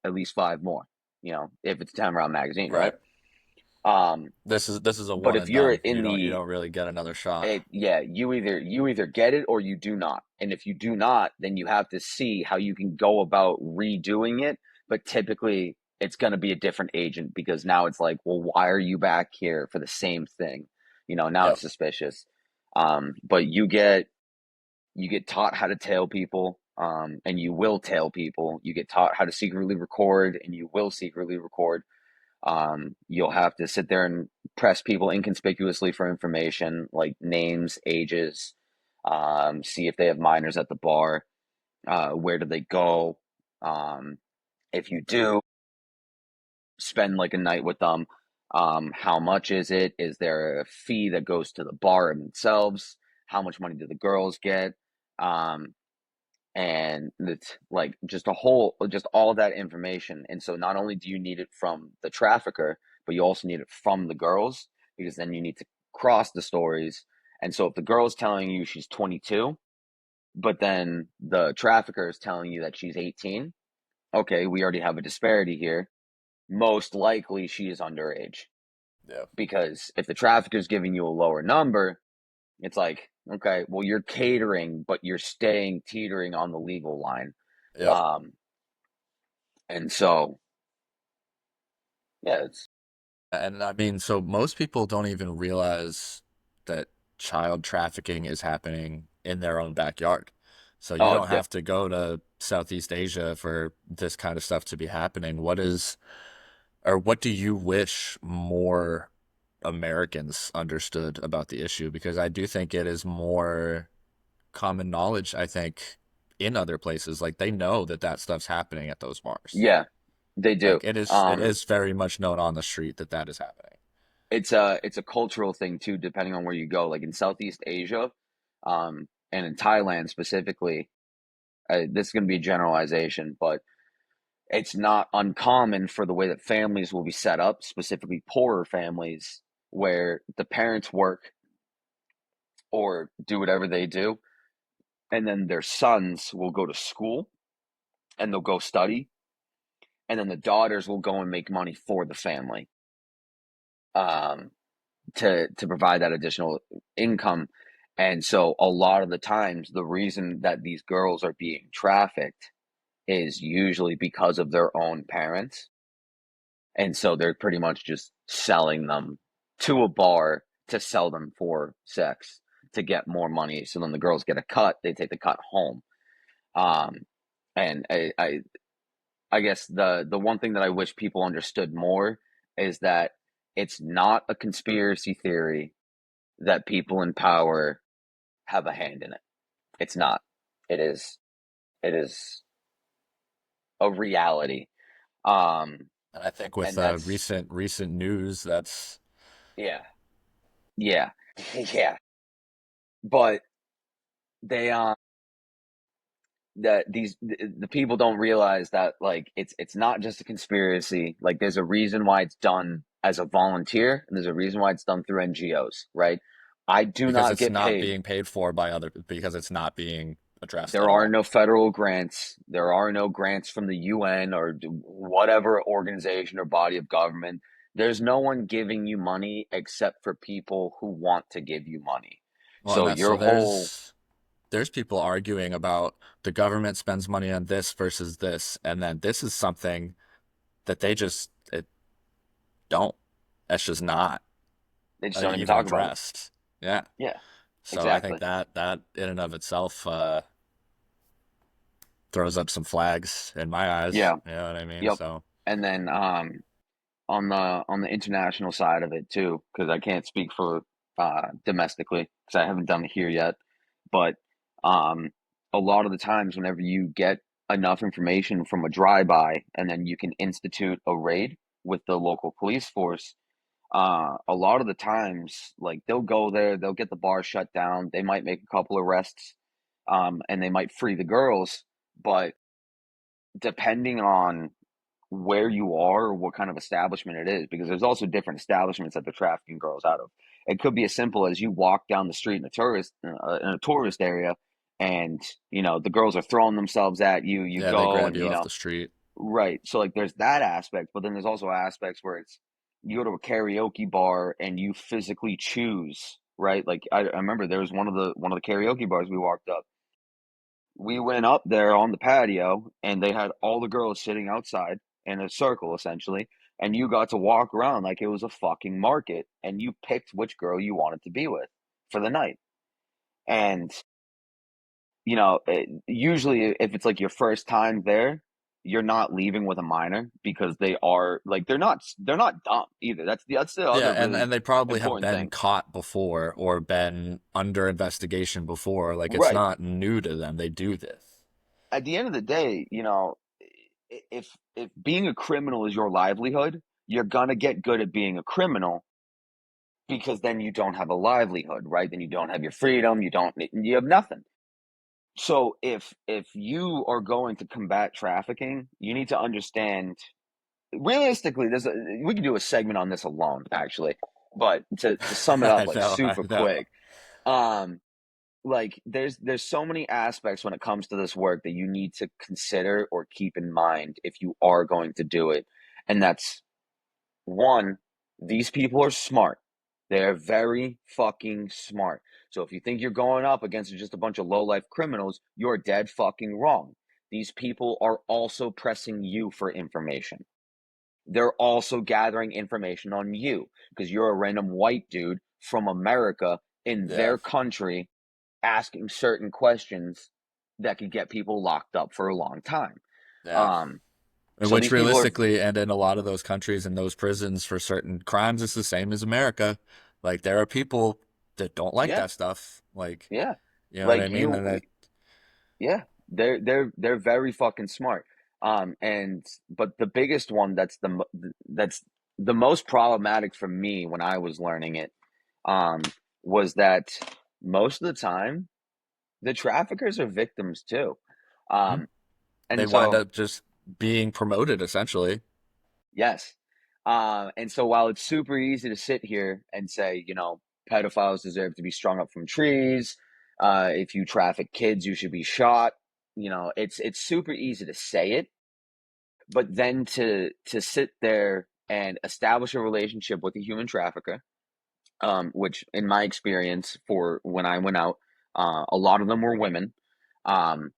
S2: at least five more, if it's a 10 round magazine, right?
S1: Right.
S2: um
S1: This is a
S2: but
S1: one
S2: if
S1: and
S2: you're
S1: done.
S2: in
S1: You
S2: the
S1: don't really get another shot.
S2: yeah, you either get it or you do not. And if you do not, then you have to see how you can go about redoing it. But typically it's going to be a different agent, because now it's like, well, why are you back here for the same thing? Now
S1: Yep.
S2: it's suspicious. But you get taught how to tail people, and you will tail people. You get taught how to secretly record, and you will secretly record. You'll have to sit there and press people inconspicuously for information like names, ages, see if they have minors at the bar, where do they go. Um, if you do spend like a night with them, how much is it? Is there a fee that goes to the bar themselves? How much money do the girls get? Um, and it's like just all of that information. And so not only do you need it from the trafficker, but you also need it from the girls, because then you need to cross the stories. And so if the girl's telling you she's 22, but then the trafficker is telling you that she's 18, okay, we already have a disparity here. Most likely she is underage,
S1: Yep.
S2: because if the trafficker is giving you a lower number, it's like, okay, well, you're catering, but you're staying teetering on the legal line.
S1: Yep.
S2: Um, and so Yeah, it's
S1: And I mean, so most people don't even realize that child trafficking is happening in their own backyard. So you
S2: oh
S1: don't
S2: yeah,
S1: have to go to Southeast Asia for this kind of stuff to be happening. What is, or what do you wish more Americans understood about the issue? Because I do think it is more common knowledge, I think, in other places. Like they know that that stuff's happening at those bars.
S2: yeah, they do.
S1: Like it is very much known on the street that that is happening.
S2: It's a cultural thing too, depending on where you go. Like in Southeast Asia, and in Thailand specifically, this is going to be a generalization, but it's not uncommon for the way that families will be set up, specifically poorer families, where the parents work or do whatever they do, and then their sons will go to school and they'll go study, and then the daughters will go and make money for the family, um, to provide that additional income. And so a lot of the times, the reason that these girls are being trafficked is usually because of their own parents. And so they're pretty much just selling them to a bar to sell them for sex to get more money. So then the girls get a cut, they take the cut home. Um, and I guess the one thing that I wish people understood more is that it's not a conspiracy theory that people in power have a hand in it. It's not. It is. It is a reality. Um,
S1: And I think with
S2: and that's
S1: recent news, that's
S2: yeah, yeah, yeah. But they that the people don't realize that like it's not just a conspiracy. Like there's a reason why it's done as a volunteer, and there's a reason why it's done through NGOs, right? I do
S1: because
S2: not
S1: it's
S2: get
S1: not
S2: paid.
S1: being paid for by other because it's not being addressed at
S2: There are
S1: all.
S2: no federal grants. There are no grants from the UN or whatever organization or body of government. There's no one giving you money except for people who want to give you money.
S1: Well, and
S2: So
S1: that's
S2: your
S1: so
S2: whole
S1: there's people arguing about the government spends money on this versus this, and then this is something that they just don't. That's just not
S2: they just don't even
S1: even
S2: talk about it.
S1: addressed. Yeah.
S2: Yeah,
S1: So I think
S2: exactly.
S1: that in and of itself throws up some flags in my eyes.
S2: Yeah,
S1: You know what I mean?
S2: yep.
S1: So
S2: And then on the international side of it too, because I can't speak for domestically because I haven't done it here yet. But um, a lot of the times, whenever you get enough information from a drive-by, and then you can institute a raid with the local police force, a lot of the times, like they'll go there, they'll get the bar shut down, they might make a couple arrests, and they might free the girls, but depending on where you are or what kind of establishment it is, because there's also different establishments that they're trafficking girls out of. It could be as simple as you walk down the street in a tourist area, and the girls are throwing themselves at you. You
S1: yeah, they
S2: go
S1: grab
S2: and
S1: you off the street.
S2: right. So like there's that aspect, but then there's also aspects where it's you go to a karaoke bar and you physically choose, right? Like I remember there was one of the karaoke bars we walked up. We went up there on the patio and they had all the girls sitting outside in a circle essentially, and you got to walk around like it was a fucking market and you picked which girl you wanted to be with for the night. And usually if it's like your first time there, you're not leaving with a minor because they are like they're not dumb either. That's the
S1: Yeah,
S2: other
S1: and
S2: really
S1: they probably have
S2: important
S1: been
S2: thing.
S1: caught before or been under investigation before. Like it's
S2: Right.
S1: not new to them. They do this.
S2: At the end of the day, if being a criminal is your livelihood, you're gonna get good at being a criminal because then you don't have a livelihood, right? Then you don't have your freedom, you have nothing. So if you are going to combat trafficking, you need to understand realistically, we could do a segment on this alone, actually. But to sum it up
S1: I
S2: like
S1: know, I
S2: super
S1: know.
S2: quick, um, like there's so many aspects when it comes to this work that you need to consider or keep in mind if you are going to do it. And that's one, these people are smart. They're very fucking smart. So if you think you're going up against just a bunch of low life criminals, you're dead fucking wrong. These people are also pressing you for information. they're also gathering information on you because you're a random white dude from America in
S1: Yeah.
S2: their country asking certain questions that could get people locked up for a long time.
S1: Yeah.
S2: Um,
S1: And
S2: so
S1: which
S2: these people are,
S1: realistically, and in a lot of those countries and those prisons for certain crimes, it's the same as America. Like there are people that don't like
S2: yeah,
S1: that stuff. Like,
S2: yeah,
S1: you know what I
S2: like
S1: mean? And
S2: you,
S1: that,
S2: yeah, they're very fucking smart. And but the biggest one that's the most problematic for me when I was learning it, um, was that most of the time the traffickers are victims too.
S1: Mhm.
S2: Um,
S1: They
S2: and
S1: wind
S2: so
S1: up just being promoted essentially.
S2: yes, and so while it's super easy to sit here and say, pedophiles deserve to be strung up from trees, if you traffic kids, you should be shot. It's super easy to say it, but then to sit there and establish a relationship with a human trafficker, which in my experience for when I went out, a lot of them were women. Um,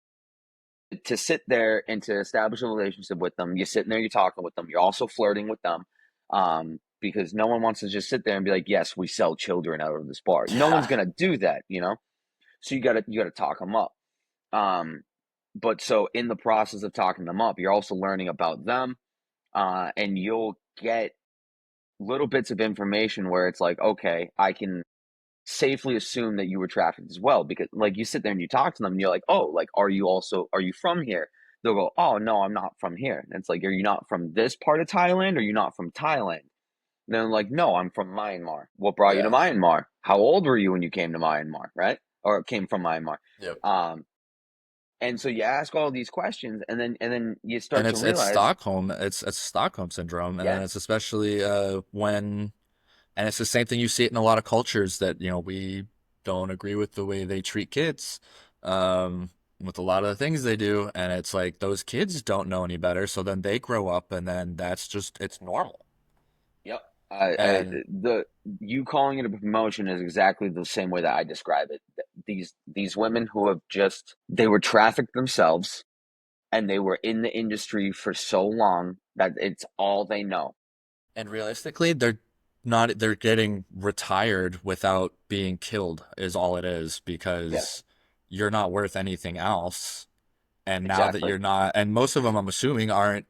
S2: to sit there and to establish a relationship with them, you're sitting there, you're talking with them, you're also flirting with them, because no one wants to just sit there and be like, yes, we sell children out of this bar. No
S1: Yeah.
S2: one's gonna do that. So you gotta talk them up. Um, but so in the process of talking them up, you're also learning about them, and you'll get little bits of information where it's like, okay, I can safely assume that you were trafficked as well, because like you sit there and you talk to them and you're like, oh, like, are you from here? They'll go, oh no, I'm not from here. And it's like, are you not from this part of Thailand, or are you not from Thailand? And then like, no, I'm from Myanmar. What brought you to
S1: Yeah.
S2: Myanmar? How old were you when you came to Myanmar, right? Or came from Myanmar?
S1: Yep.
S2: um and so you ask all these questions, and then you
S1: And
S2: start to
S1: it's
S2: realize,
S1: Stockholm. It's Stockholm syndrome, and then
S2: yeah,
S1: it's especially when, and it's the same thing you see it in a lot of cultures that we don't agree with the way they treat kids, with a lot of the things they do, and it's like those kids don't know any better, so then they grow up, and then that's just it's normal.
S2: yep. I
S1: And
S2: the You calling it a promotion is exactly the same way that I describe it. These women who have just they were trafficked themselves, and they were in the industry for so long that it's all they know.
S1: realistically, they're getting retired without being killed is all it is
S2: Yes,
S1: because you're not worth anything else. And now that
S2: exactly.
S1: you're not, and most of them I'm assuming aren't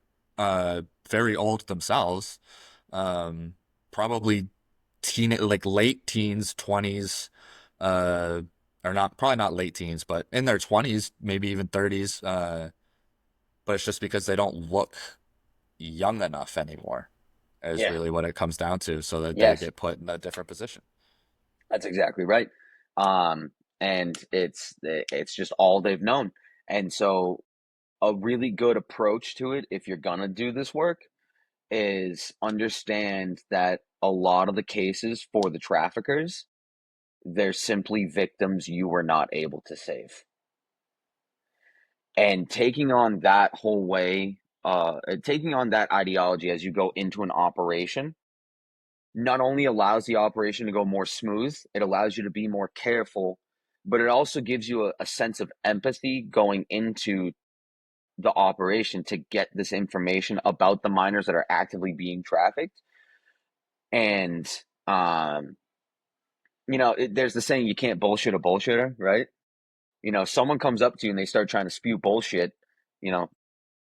S1: very old themselves, um, probably like late teens, 20s, uh, or not, probably not late teens, but in their 20s, maybe even 30s. But it's just because they don't look young enough anymore, is
S2: Yeah.
S1: really what it comes down to, so that they
S2: Yes,
S1: get put in a different position.
S2: that's exactly right. And it's just all they've known. And so a really good approach to it, if you're gonna do this work, is understand that a lot of the cases for the traffickers, they're simply victims you were not able to save. And taking on that ideology as you go into an operation not only allows the operation to go more smooth, it allows you to be more careful, but it also gives you a sense of empathy going into the operation to get this information about the minors that are actively being trafficked. And um, there's the saying, you can't bullshit a bullshitter, right? Someone comes up to you and they start trying to spew bullshit. You know,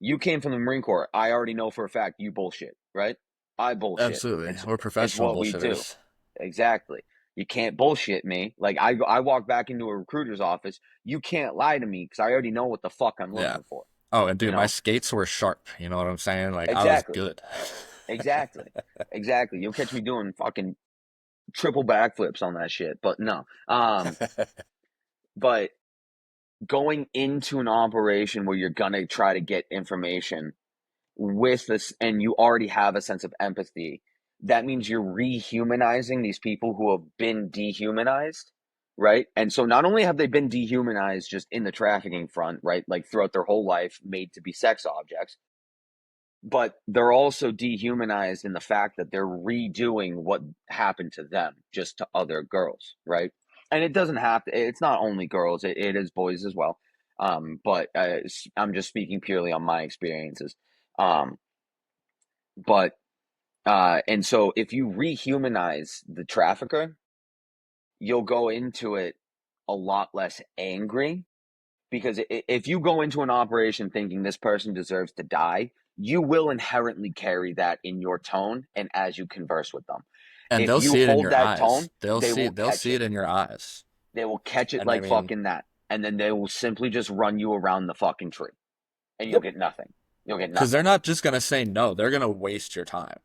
S2: you came from the Marine Corps. I already know for a fact you bullshit, right? I bullshit.
S1: Absolutely. We're
S2: It's
S1: professional
S2: what we do.
S1: bullshitters.
S2: Exactly. You can't bullshit me. Like I walk back into a recruiter's office. You can't lie to me because I already know what the fuck I'm
S1: Yeah.
S2: looking for.
S1: Oh, and
S2: You
S1: dude, my
S2: know?
S1: skates were sharp. You know what I'm saying? Like I was
S2: Exactly.
S1: good.
S2: Exactly. Exactly. You'll catch me doing fucking triple backflips on that shit. But no. But going into an operation where you're gonna try to get information with this, and you already have a sense of empathy, that means you're rehumanizing these people who have been dehumanized, right? And so not only have they been dehumanized just in the trafficking front, right, like throughout their whole life made to be sex objects, but they're also dehumanized in the fact that they're redoing what happened to them just to other girls, right? And it doesn't have to, it's not only girls, it is boys as well. But I'm just speaking purely on my experiences. Um, but And so if you rehumanize the trafficker, you'll go into it a lot less angry because if you go into an operation thinking this person deserves to die, you will inherently carry that in your tone and as you converse with them.
S1: And
S2: If
S1: they'll
S2: you
S1: see it in
S2: hold
S1: your
S2: that
S1: eyes.
S2: tone, they will
S1: They'll
S2: catch
S1: see
S2: it.
S1: it in your eyes.
S2: They will catch it
S1: And I
S2: like
S1: mean,
S2: fucking that. And then they will simply just run you around the fucking tree and you'll
S1: yep.
S2: get nothing. You'll get
S1: Because they're
S2: nothing.
S1: not just gonna say no, they're gonna waste your time.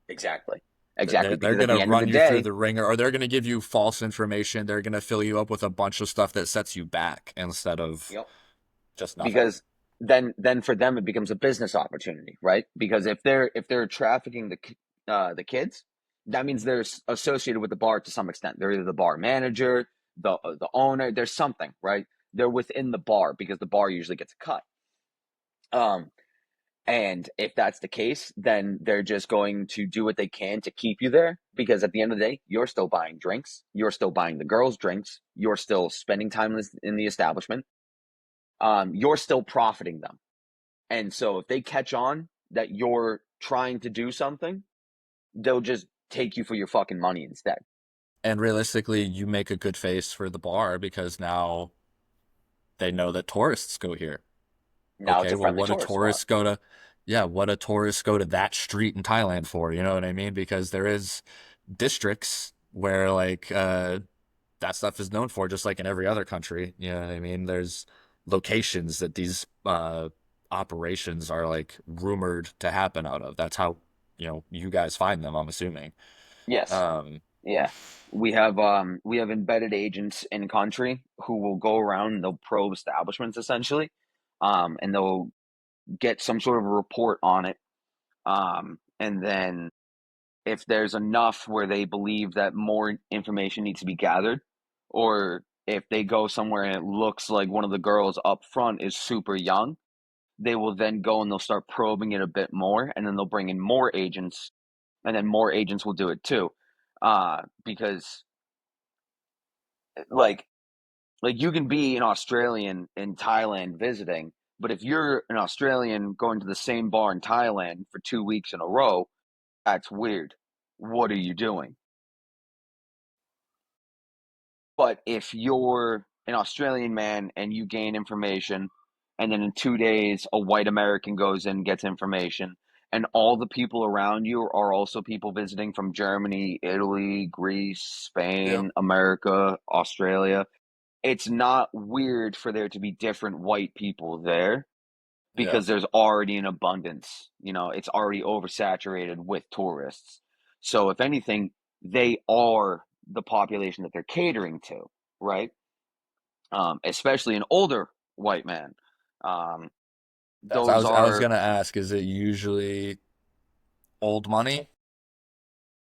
S2: Exactly. Exactly.
S1: They're
S2: Because at
S1: gonna
S2: the end of the
S1: run you through
S2: day,
S1: the ringer, or they're gonna give you false information. They're gonna fill you up with a bunch of stuff that sets you back instead of
S2: yep.
S1: just nothing.
S2: Because then for them it becomes a business opportunity, right? Because if they're trafficking the kids, that means they're associated with the bar to some extent. They're either the bar manager, the owner. There's something, right? They're within the bar because the bar usually gets a cut. Um, and if that's the case, then they're just going to do what they can to keep you there because at the end of the day, you're still buying drinks, you're still buying the girls' drinks, you're still spending time in the establishment. You're still profiting them. And so if they catch on that you're trying to do something, they'll just take you for your fucking money instead.
S1: And realistically, you make a good face for the bar because now they know that tourists go here.
S2: Now it's
S1: Okay,
S2: a
S1: well,
S2: friendly tourist spot.
S1: what a tourists go to that street in Thailand for, you know what I mean? Because there is districts where that stuff is known for, just like in every other country. You know what I mean? There's locations that these operations are like rumored to happen out of. That's how, you guys find them, I'm assuming.
S2: Yes.
S1: Um,
S2: Yeah. We have embedded agents in country who will go around and they'll probe establishments essentially. And they'll get some sort of a report on it. And then if there's enough where they believe that more information needs to be gathered, or if they go somewhere and it looks like one of the girls up front is super young, they will then go and they'll start probing it a bit more, and then they'll bring in more agents, and then more agents will do it too, because like you can be an Australian in Thailand visiting, but if you're an Australian going to the same bar in Thailand for 2 weeks in a row, that's weird. What are you doing? But if you're an Australian man and you gain information, and then in 2 days a white American goes in and gets information, and all the people around you are also people visiting from Germany, Italy, Greece,
S1: yep.
S2: Spain, America, Australia, it's not weird for there to be different white people there
S1: Yeah.
S2: because there's already an abundance. It's already oversaturated with tourists. So if anything, they are the population that they're catering to, right? Especially an older white man. Um, those
S1: I was
S2: are
S1: gonna ask, is it usually old money?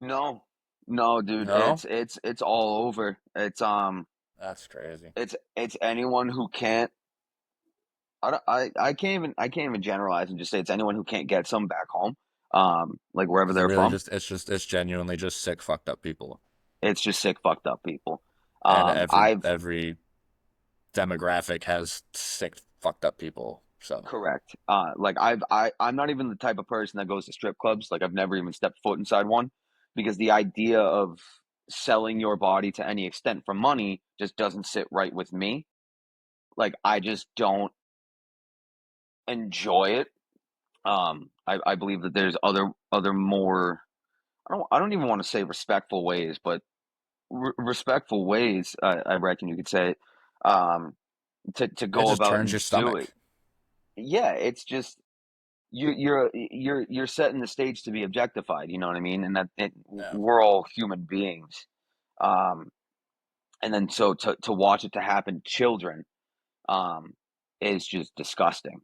S2: no, no, dude.
S1: No?
S2: It's all over.
S1: That's crazy.
S2: It's anyone who can't. I can't even generalize and just say it's anyone who can't get some back home, like wherever
S1: Is it
S2: they're
S1: really
S2: from.
S1: just it's genuinely just sick, fucked up people.
S2: It's just sick, fucked up people.
S1: And
S2: I've
S1: every demographic has sick, fucked up people. So
S2: correct. Like I'm not even the type of person that goes to strip clubs. Like I've never even stepped foot inside one because the idea of selling your body to any extent for money just doesn't sit right with me. Like I just don't enjoy it. I believe that there's other more. I don't even want to say respectful ways, but respectful ways. I reckon you could say, um, to
S1: it
S2: go
S1: just
S2: about
S1: turns
S2: and
S1: your
S2: do it.
S1: stomach.
S2: Yeah, it's just you're setting the stage to be objectified. You know what I mean? And
S1: Yeah.
S2: we're all human beings. Um, and then so to watch it to happen to children, um, is just disgusting.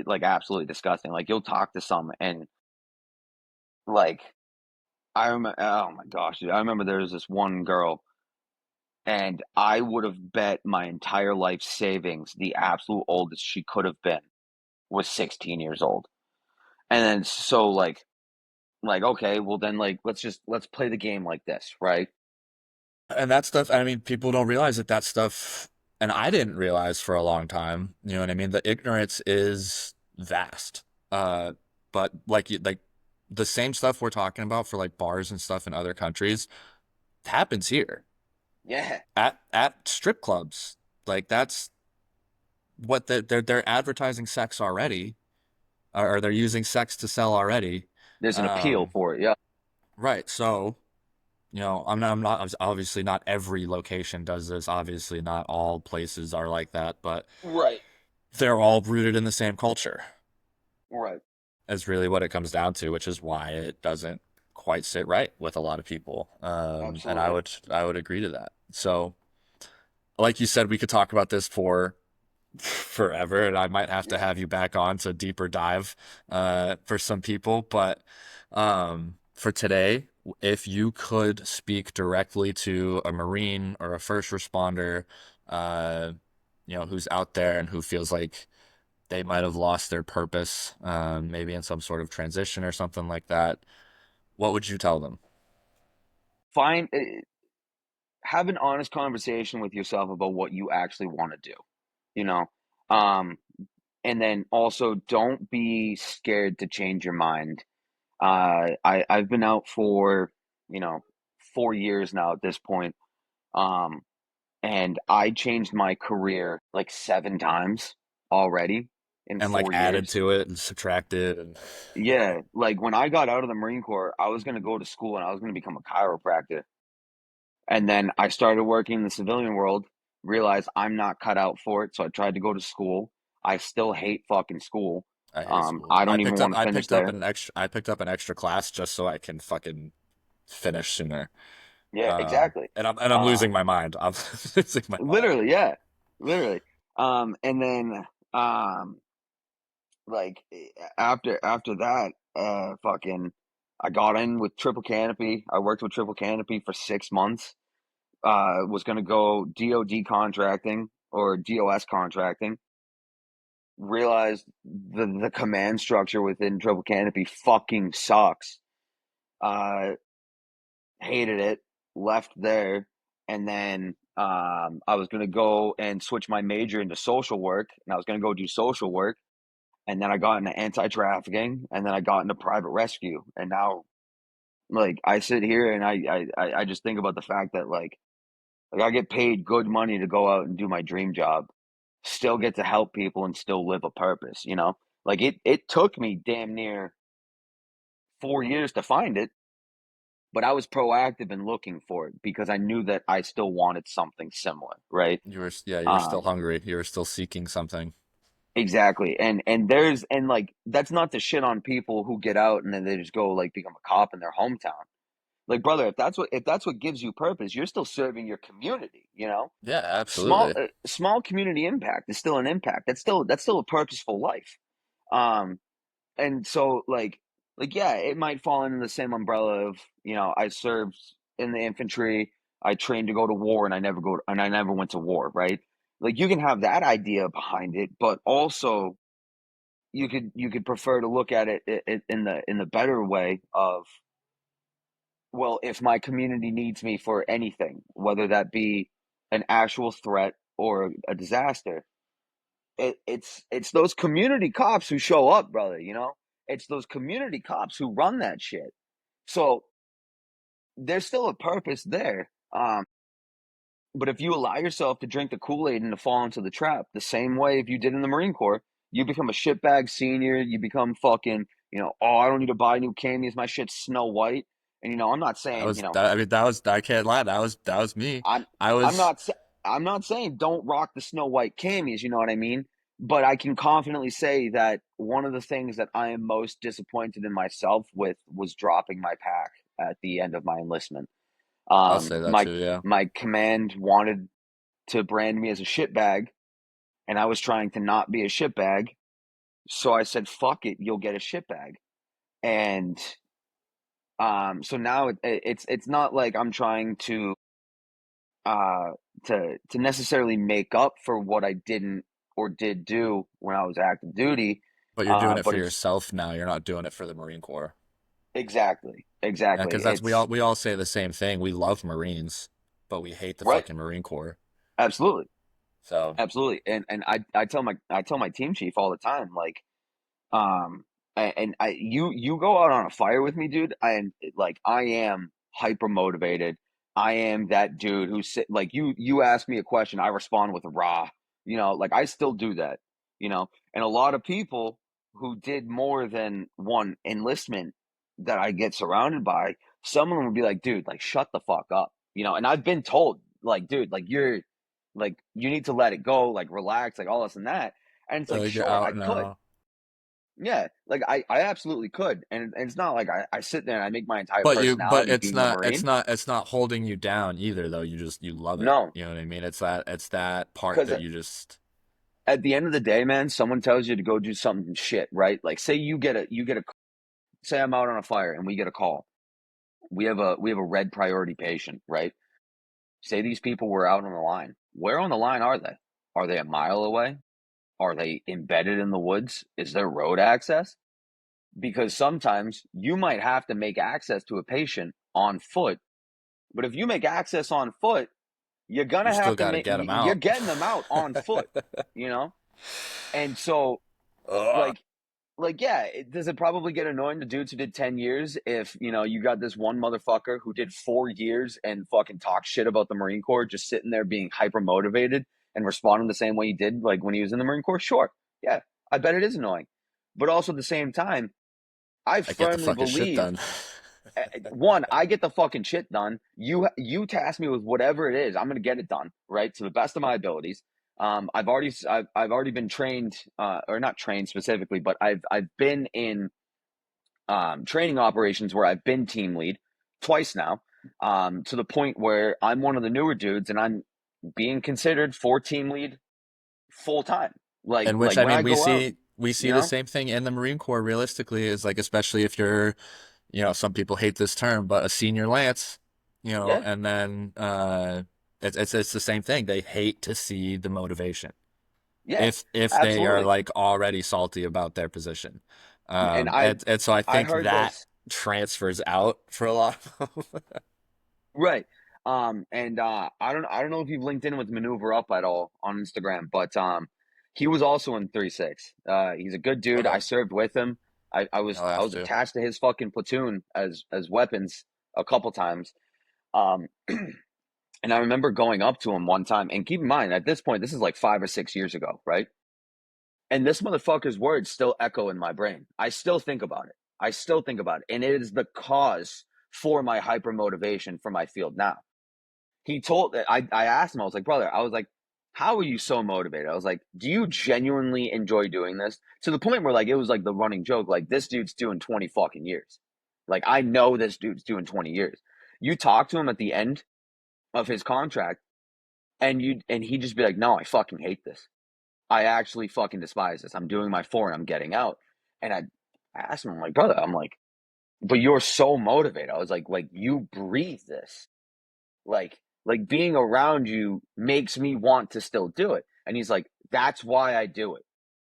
S2: Like absolutely disgusting. Like you'll talk to some and like I remember. Oh my gosh, dude, I remember there was this one girl, and I would have bet my entire life savings the absolute oldest she could have been was 16 years old. And then so like okay, well then like let's play the game like this, right?
S1: And that stuff, I mean, people don't realize that stuff, and I didn't realize for a long time, you know what I mean? The ignorance is vast. But like the same stuff we're talking about for like bars and stuff in other countries happens here
S2: Yeah,
S1: at strip clubs. Like that's what they're advertising sex already, or they're using sex to sell already.
S2: there's an appeal
S1: Um,
S2: for it. Yeah,
S1: right. So, obviously not every location does this. Obviously not all places are like that, but
S2: right,
S1: they're all rooted in the same culture.
S2: right,
S1: Is really what it comes down to, which is why it doesn't quite sit right with a lot of people. And
S2: absolutely.
S1: I would agree to that. So, like you said, we could talk about this for forever, and I might have to
S2: Yeah.
S1: have you back on to deeper dive for some people. But for today, if you could speak directly to a Marine or a first responder, uh, who's out there and who feels like they might have lost their purpose, maybe in some sort of transition or something like that, what would you tell them?
S2: Find have an honest conversation with yourself about what you actually want to do. You know, um, and then also don't be scared to change your mind. I've been out for, you know, 4 years now at this point. Um, and I changed my career like 7 times already in
S1: And like
S2: four
S1: added
S2: years.
S1: to it and subtracted and
S2: Yeah, like when I got out of the Marine Corps, I was going to go to school and I was going to become a chiropractor. And then I started working in the civilian world, realized I'm not cut out for it, so I tried to go to school. I still hate fucking school.
S1: I hate school.
S2: I don't even want to finish there.
S1: I picked up an extra class just so I can fucking finish sooner.
S2: Yeah, exactly.
S1: And I'm losing
S2: Um,
S1: my mind. I'm losing my mind.
S2: literally, yeah, literally. And then um, like after that, fucking, I got in with Triple Canopy. I worked with Triple Canopy for 6 months. Was gonna go DoD contracting or DOS contracting. Realized the command structure within Triple Canopy fucking sucks. Uh, Hated it. Left there, and then I was gonna go and switch my major into social work, and I was gonna go do social work, and then I got into anti-trafficking, and then I got into private rescue, and now like I sit here and I just think about the fact that like I get paid good money to go out and do my dream job, still get to help people and still live a purpose, you know? Like it took me damn near 4 years to find it, but I was proactive in looking for it because I knew that I still wanted something similar, right?
S1: You were still
S2: Um,
S1: hungry. You were still seeking something.
S2: exactly. And like that's not to shit on people who get out and then they just go like become a cop in their hometown. Like brother, if that's what gives you purpose, you're still serving your community, you know?
S1: Yeah,
S2: Small
S1: absolutely.
S2: small community impact is still an impact. That's still a purposeful life. Um and so like yeah, it might fall under the same umbrella of, I served in the infantry, I trained to go to war and I never went to war, right? Like you can have that idea behind it, but also you could prefer to look at it in the better way of, well, if my community needs me for anything, whether that be an actual threat or a disaster, it's those community cops who show up, brother, you know? It's those community cops who run that shit. So there's still a purpose there. But if you allow yourself to drink the Kool-Aid and to fall into the trap, the same way if you did in the Marine Corps, you become a shitbag senior, you become fucking, oh, I don't need to buy new camis, my shit's Snow White. And I'm not saying,
S1: I mean, I can't lie. That was me.
S2: I'm
S1: I
S2: I'm
S1: was,
S2: not I'm not saying don't rock the Snow White camis, you know what I mean? But I can confidently say that one of the things that I am most disappointed in myself with was dropping my pack at the end of my enlistment.
S1: I'll say that
S2: My
S1: too. Yeah.
S2: my command wanted to brand me as a shitbag, and I was trying to not be a shitbag. So I said, "Fuck it, you'll get a shitbag." And so now it's not like I'm trying uh, to necessarily make up for what I didn't or did do when I was active duty.
S1: But you're doing it
S2: But
S1: for
S2: it's
S1: yourself now. You're not doing it for the Marine Corps.
S2: exactly,
S1: Yeah,
S2: exactly.
S1: because
S2: It's
S1: we all say the same thing. We love Marines, but we hate the
S2: right,
S1: fucking Marine Corps.
S2: absolutely,
S1: So
S2: absolutely. And I tell my team chief all the time, like, um, and you go out on a fire with me, dude. I am hyper motivated. I am that dude who sit like you ask me a question, I respond with a raw. Like I still do that. And a lot of people who did more than one enlistment that I get surrounded by, some of them would be like, dude, like shut the fuck up. And I've been told, like, dude, like you need to let it go, like relax, like all this and that. And it's like,
S1: You're
S2: sure, I
S1: out
S2: could.
S1: now.
S2: Yeah, like I absolutely could, and it's not like I sit there and I make my entire
S1: But
S2: personality
S1: it's
S2: being a
S1: not
S2: Marine.
S1: it's not holding you down either though. You love it.
S2: No,
S1: You know what I mean? It's that part
S2: because
S1: that you just
S2: at the end of the day, man, someone tells you to go do something shit, right? Like say you get a say I'm out on a fire and we get a call. We have a red priority patient, right? Say these people were out on the line. Where on the line are they? Are they a mile away? Are they embedded in the woods? Is there road access? Because sometimes you might have to make access to a patient on foot. But if you make access on foot, you're
S1: you
S2: gonna
S1: still
S2: have to
S1: got to
S2: make
S1: get them
S2: you're
S1: out.
S2: getting them out on foot, you know. And so,
S1: Ugh.
S2: like, yeah, does it probably get annoying to dudes who did 10 years if you got this one motherfucker who did 4 years and fucking talk shit about the Marine Corps, just sitting there being hyper motivated and responding the same way he did like when he was in the Marine Corps? Sure, yeah, I bet it is annoying, but also at the same time, I
S1: I get the
S2: firmly
S1: fucking shit
S2: believe
S1: done.
S2: one, I get the fucking shit done. You task me with whatever it is, I'm gonna get it done, right, to the best of my abilities. I've already been trained, or not trained specifically, but I've been in training operations where I've been team lead twice now, to the point where I'm one of the newer dudes and I'm being considered for team lead full time. Like
S1: And which
S2: like
S1: I
S2: when
S1: mean
S2: I go out,
S1: we see
S2: you
S1: the
S2: know,
S1: same thing in the Marine Corps realistically is like especially if you're some people hate this term, but a senior lance,
S2: yeah,
S1: and then it's the same thing. They hate to see the motivation
S2: yeah,
S1: if they are
S2: absolutely.
S1: like already salty about their position.
S2: And
S1: And so I
S2: I
S1: think
S2: heard
S1: that
S2: this.
S1: transfers out for a lot of them.
S2: Right. And I don't know if you've linked in with Maneuver Up at all on Instagram, but he was also in 36. He's a good dude. I
S1: Okay,
S2: served with him. I was
S1: I'll
S2: I
S1: have
S2: was
S1: to.
S2: attached to his fucking platoon as weapons a couple times. Um and I remember going up to him one time, and keep in mind at this point this is like 5 or 6 years ago, right? And this motherfucker's words still echo in my brain. I still think about it. I still think about it. And it is the cause for my hyper motivation for my field now. I asked him, I was like, brother, I was like, how are you so motivated? I was like, do you genuinely enjoy doing this? To the point where like it was like the running joke, like this dude's doing 20 fucking years. Like I know this dude's doing 20 years. You talk to him at the end of his contract and he'd just be like, no, I fucking hate this. I actually fucking despise this. I'm doing my four and I'm getting out. And I asked him, I'm like, brother, I'm like, but you're so motivated. I was like you breathe this. Like being around you makes me want to still do it. And he's like, that's why I do it.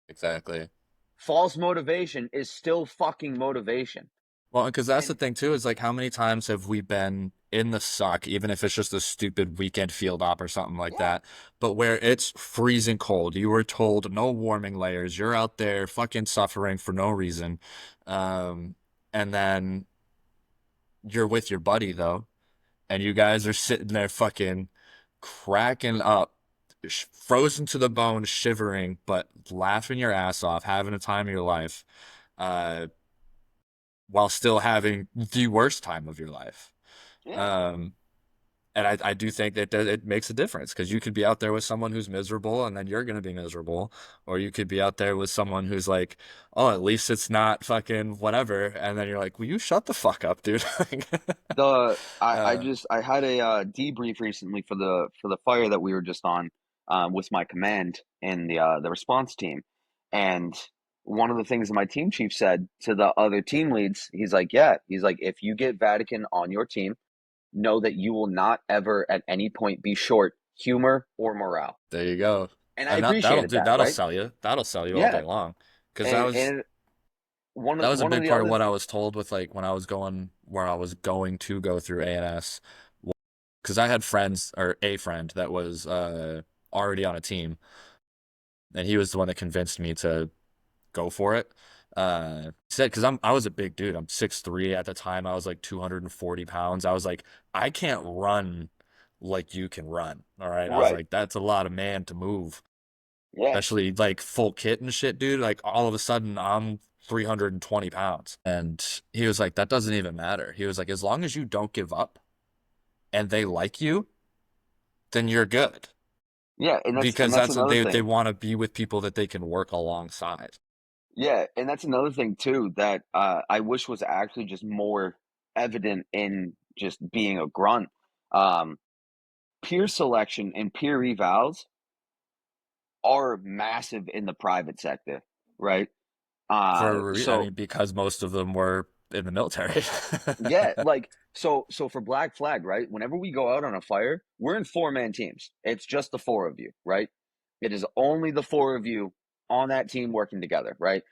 S1: Exactly.
S2: False motivation is still fucking motivation.
S1: Well, because that's the
S2: And
S1: thing too, is like how many times have we been in the suck, even if it's just a stupid weekend field op or something like
S2: yeah,
S1: that, but where it's freezing cold, you were told no warming layers, you're out there fucking suffering for no reason, um, and then you're with your buddy though, and you guys are sitting there fucking cracking up, frozen to the bone, shivering, but laughing your ass off, having a time of your life, uh, while still having the worst time of your life.
S2: yeah.
S1: Um, and I do think that it makes a difference because you could be out there with someone who's miserable and then you're going to be miserable. Or you could be out there with someone who's like, oh, at least it's not fucking whatever. And then you're like, will you shut the fuck up, dude? uh,
S2: I had a debrief recently for the fire that we were just on, with my command and the response team, and one of the things that my team chief said to the other team leads, he's like, if you get Vatican on your team, know that you will not ever at any point be short humor or morale.
S1: there you go.
S2: And I
S1: And that'll
S2: appreciated
S1: do,
S2: that,
S1: that'll
S2: right?
S1: sell you. That'll sell you all day
S2: Yeah.
S1: long. Because
S2: And one
S1: that
S2: of
S1: was a
S2: one of
S1: big
S2: the
S1: part of
S2: other
S1: what I was told with like when I was going where I was going to go through ANS. Because I had friends or a friend that was already on a team, and he was the one that convinced me to go for it. Said because I was a big dude. I'm 6'3" at the time. I was like 240 pounds. I was like, I can't run like you can run. All right. I was
S2: Right.
S1: like, that's a lot of man to move,
S2: Yeah.
S1: especially like full kit and shit, dude. Like all of a sudden I'm 320 pounds. And he was like, that doesn't even matter. He was like, as long as you don't give up and they like you, then you're good.
S2: Yeah, and
S1: Because
S2: that's
S1: that's
S2: another
S1: they
S2: thing.
S1: want to be with people that they can work alongside.
S2: Yeah, and that's another thing too that I wish was actually just more evident in just being a grunt. Um, Peer selection and peer evals are massive in the private sector, right?
S1: I
S2: So
S1: mean, because most of them were in the military.
S2: yeah, like so for Black Flag, right? Whenever we go out on a fire, we're in four-man teams. It's just the four of you, right? It is only the four of you on that team working together, right?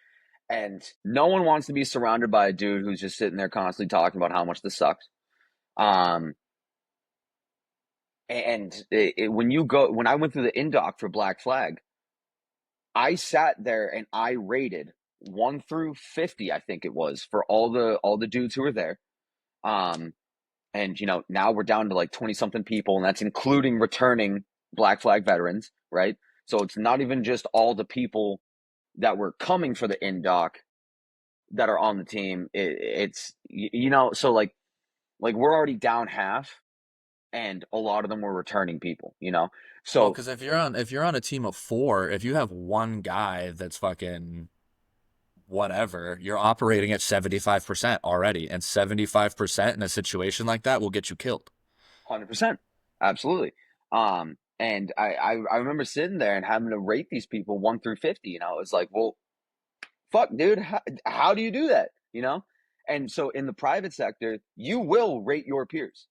S2: And no one wants to be surrounded by a dude who's just sitting there constantly talking about how much this sucks. Um, and when I went through the indoc for Black Flag, I sat there and I rated 1 through 50, I think it was, for all the dudes who were there. Um, and now we're down to like 20 something people, and that's including returning Black Flag veterans, right? So it's not even just all the people that were coming for the indoc that are on the team. It's so like we're already down half, and a lot of them were returning people.
S1: Well,
S2: So
S1: because if you're on a team of four, if you have one guy that's fucking whatever, you're operating at 75% already, and 75% in a situation like that will get you killed.
S2: 100%, absolutely. And I remember sitting there and having to rate these people 1 through 50. It's like, well, fuck, dude, how do you do that? And so in the private sector, you will rate your peers.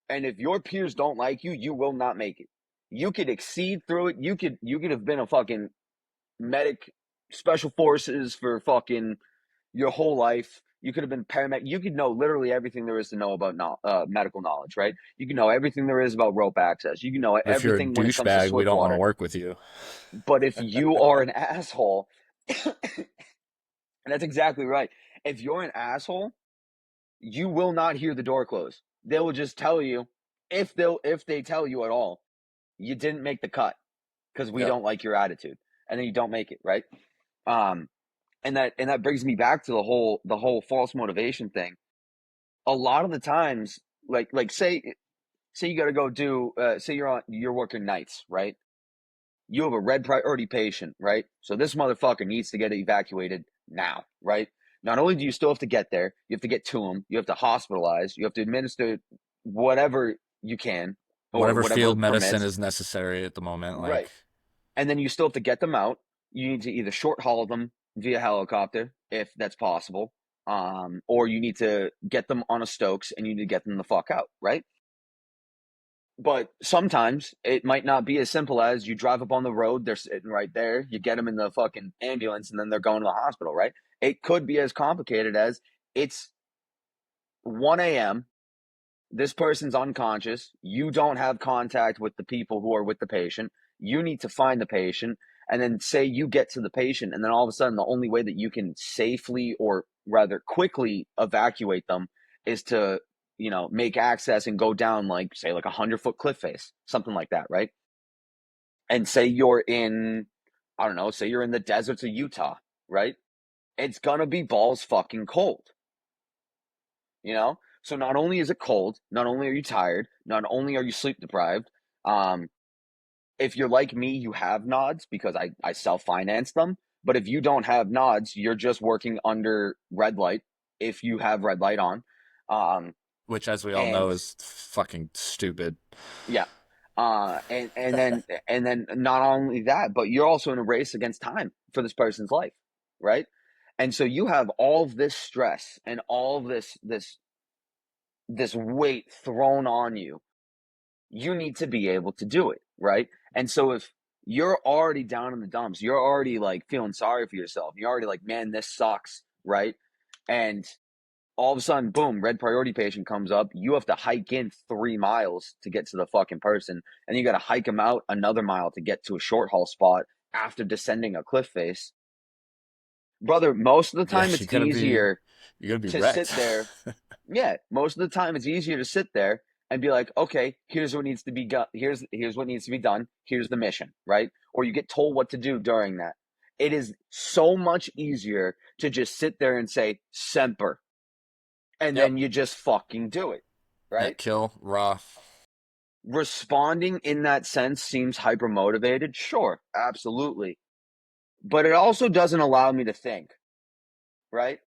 S2: And if your peers don't like you, you will not make it. You could exceed through it. You could have been a fucking medic, special forces for fucking your whole life. You could have been paramedic. You could know literally everything there is to know about medical knowledge, right? You can know everything there is about rope access. You can know
S1: But if you're a
S2: everything when it comes to
S1: douchebag, we
S2: swift
S1: don't want to
S2: water.
S1: work with you.
S2: But if you are an asshole, and that's exactly right. If you're an asshole, you will not hear the door close. They will just tell you, if they tell you at all, you didn't make the cut because we
S1: Yep.
S2: don't like your attitude, and then you don't make it, right? Um, and that brings me back to the whole false motivation thing. A lot of the times, like say you got to go do, say you're working nights, right? You have a red priority patient, right? So this motherfucker needs to get evacuated now, right? Not only do you still have to get there, you have to get to him, you have to hospitalize, you have to administer whatever you can or
S1: Whatever
S2: whatever
S1: field medicine
S2: permits,
S1: is necessary at the moment,
S2: right?
S1: like
S2: And then you still have to get them out. You need to either short haul them via helicopter if that's possible, or you need to get them on a Stokes and you need to get them the fuck out, right? But sometimes it might not be as simple as you drive up on the road, they're sitting right there, you get them in the fucking ambulance, and then they're going to the hospital, right? It could be as complicated as it's 1 a.m., this person's unconscious, you don't have contact with the people who are with the patient, you need to find the patient, and then say you get to the patient, and then all of a sudden the only way that you can safely or rather quickly evacuate them is to make access and go down, like say like 100-foot cliff face, something like that, right? And say you're in, I don't know, say you're in the deserts of Utah, right? It's gonna be balls fucking cold. So not only is it cold, not only are you tired, not only are you sleep deprived. um if you're like me, you have nods because I self-finance them. But if you don't have nods, you're just working under red light if you have red light on. um
S1: which as we all know
S2: and
S1: is fucking stupid.
S2: yeah. And then not only that, but you're also in a race against time for this person's life, right? And so you have all of this stress and all of this weight thrown on you. You need to be able to do it, right? And so if you're already down in the dumps, you're already like feeling sorry for yourself, you're already like, man, this sucks, right? And all of a sudden, boom, red priority patient comes up. You have to hike in 3 miles to get to the fucking person. And you got to hike them out another mile to get to a short haul spot after descending a cliff face. brother, most of the
S1: Yeah,
S2: time it's easier
S1: you're gonna be
S2: to sit
S1: wrecked.
S2: there. Yeah, most of the time it's easier to sit there and be like, okay, here's what needs to be done. Here's what needs to be done. Here's the mission, right? Or you get told what to do during that. It is so much easier to just sit there and say semper, and
S1: Yep.
S2: then you just fucking do it,
S1: Yeah,
S2: right?
S1: kill raw.
S2: Responding in that sense seems hyper motivated. Sure, absolutely. But it also doesn't allow me to think, right?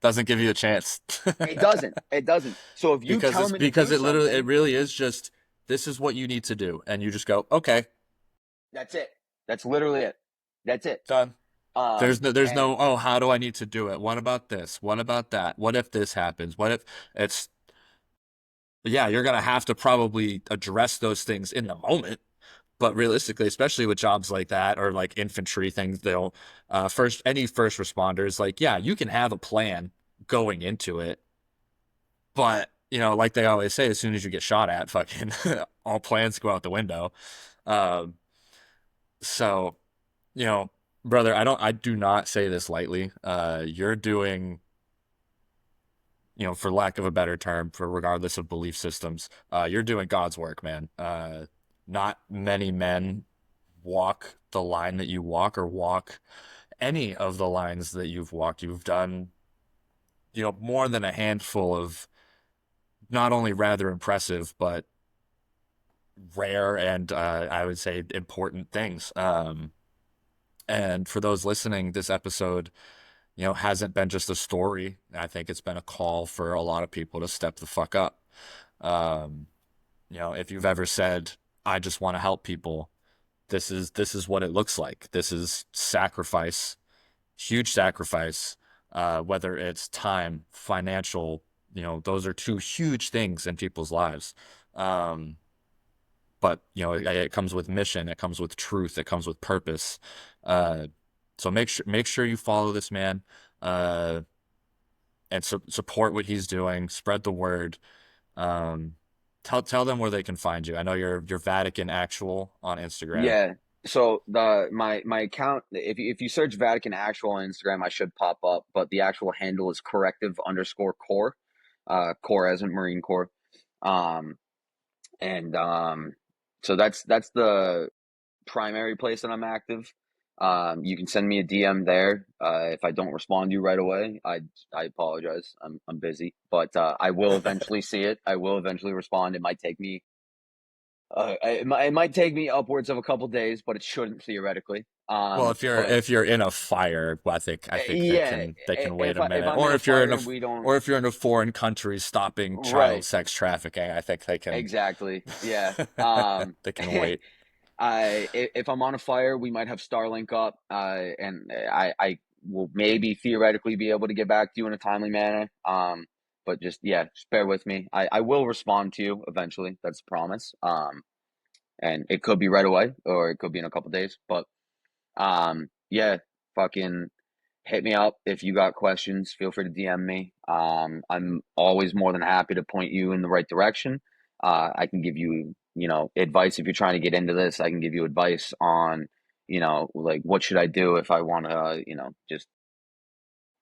S1: Doesn't give you a chance.
S2: It doesn't. It doesn't. So if you tell me to
S1: Because
S2: do
S1: it
S2: something,
S1: really is just this is what you need to do, and you just go, okay,
S2: that's it. That's literally it. That's it.
S1: done. There's
S2: And
S1: no, oh, how do I need to do it? What about this? What about that? What if this happens? What if it's, yeah, you're gonna have to probably address those things in the moment. But realistically, especially with jobs like that or like infantry things, they'll any first responders, like, yeah, you can have a plan going into it, but like they always say, as soon as you get shot at, fucking all plans go out the window. Um, so, you know, brother, I do not say this lightly. You're doing, for lack of a better term, for regardless of belief systems, you're doing God's work, man. Not many men walk the line that you walk or walk any of the lines that you've walked. You've done, more than a handful of not only rather impressive, but rare and I would say important things. And for those listening, this episode, hasn't been just a story. I think it's been a call for a lot of people to step the fuck up. Um, if you've ever said, I just want to help people, this is what it looks like. This is sacrifice, huge sacrifice, whether it's time, financial, those are two huge things in people's lives. Um, but it comes with mission, it comes with truth, it comes with purpose. Uh, so make sure you follow this man, uh, and support what he's doing. Spread the word. Um, tell them where they can find you. I know you're Vatican Actual on Instagram.
S2: yeah, so my account, if you search Vatican Actual on Instagram, I should pop up. But the actual handle is corrective_core, core as in Marine Corps. Um, and so that's the primary place that I'm active. You can send me a DM there. If I don't respond to you right away, I apologize. I'm busy, but I will eventually see it. I will eventually respond. It might take me it might take me upwards of a couple days, but it shouldn't theoretically.
S1: Well,
S2: But
S1: if you're in a fire, I think they
S2: yeah,
S1: can wait
S2: if
S1: a
S2: if
S1: minute.
S2: I'm in a fire and we don't,
S1: Or if you're in a foreign country stopping child
S2: right,
S1: sex trafficking, I think they can
S2: exactly, yeah.
S1: they can wait.
S2: If I'm on a fire, we might have Starlink up, and I will maybe theoretically be able to get back to you in a timely manner. But just bear with me. I will respond to you eventually. That's a promise. And it could be right away, or it could be in a couple days. But yeah, fucking hit me up if you got questions. Feel free to DM me. I'm always more than happy to point you in the right direction. I can give you, advice if you're trying to get into this. I can give you advice on, like what should I do if I want to, just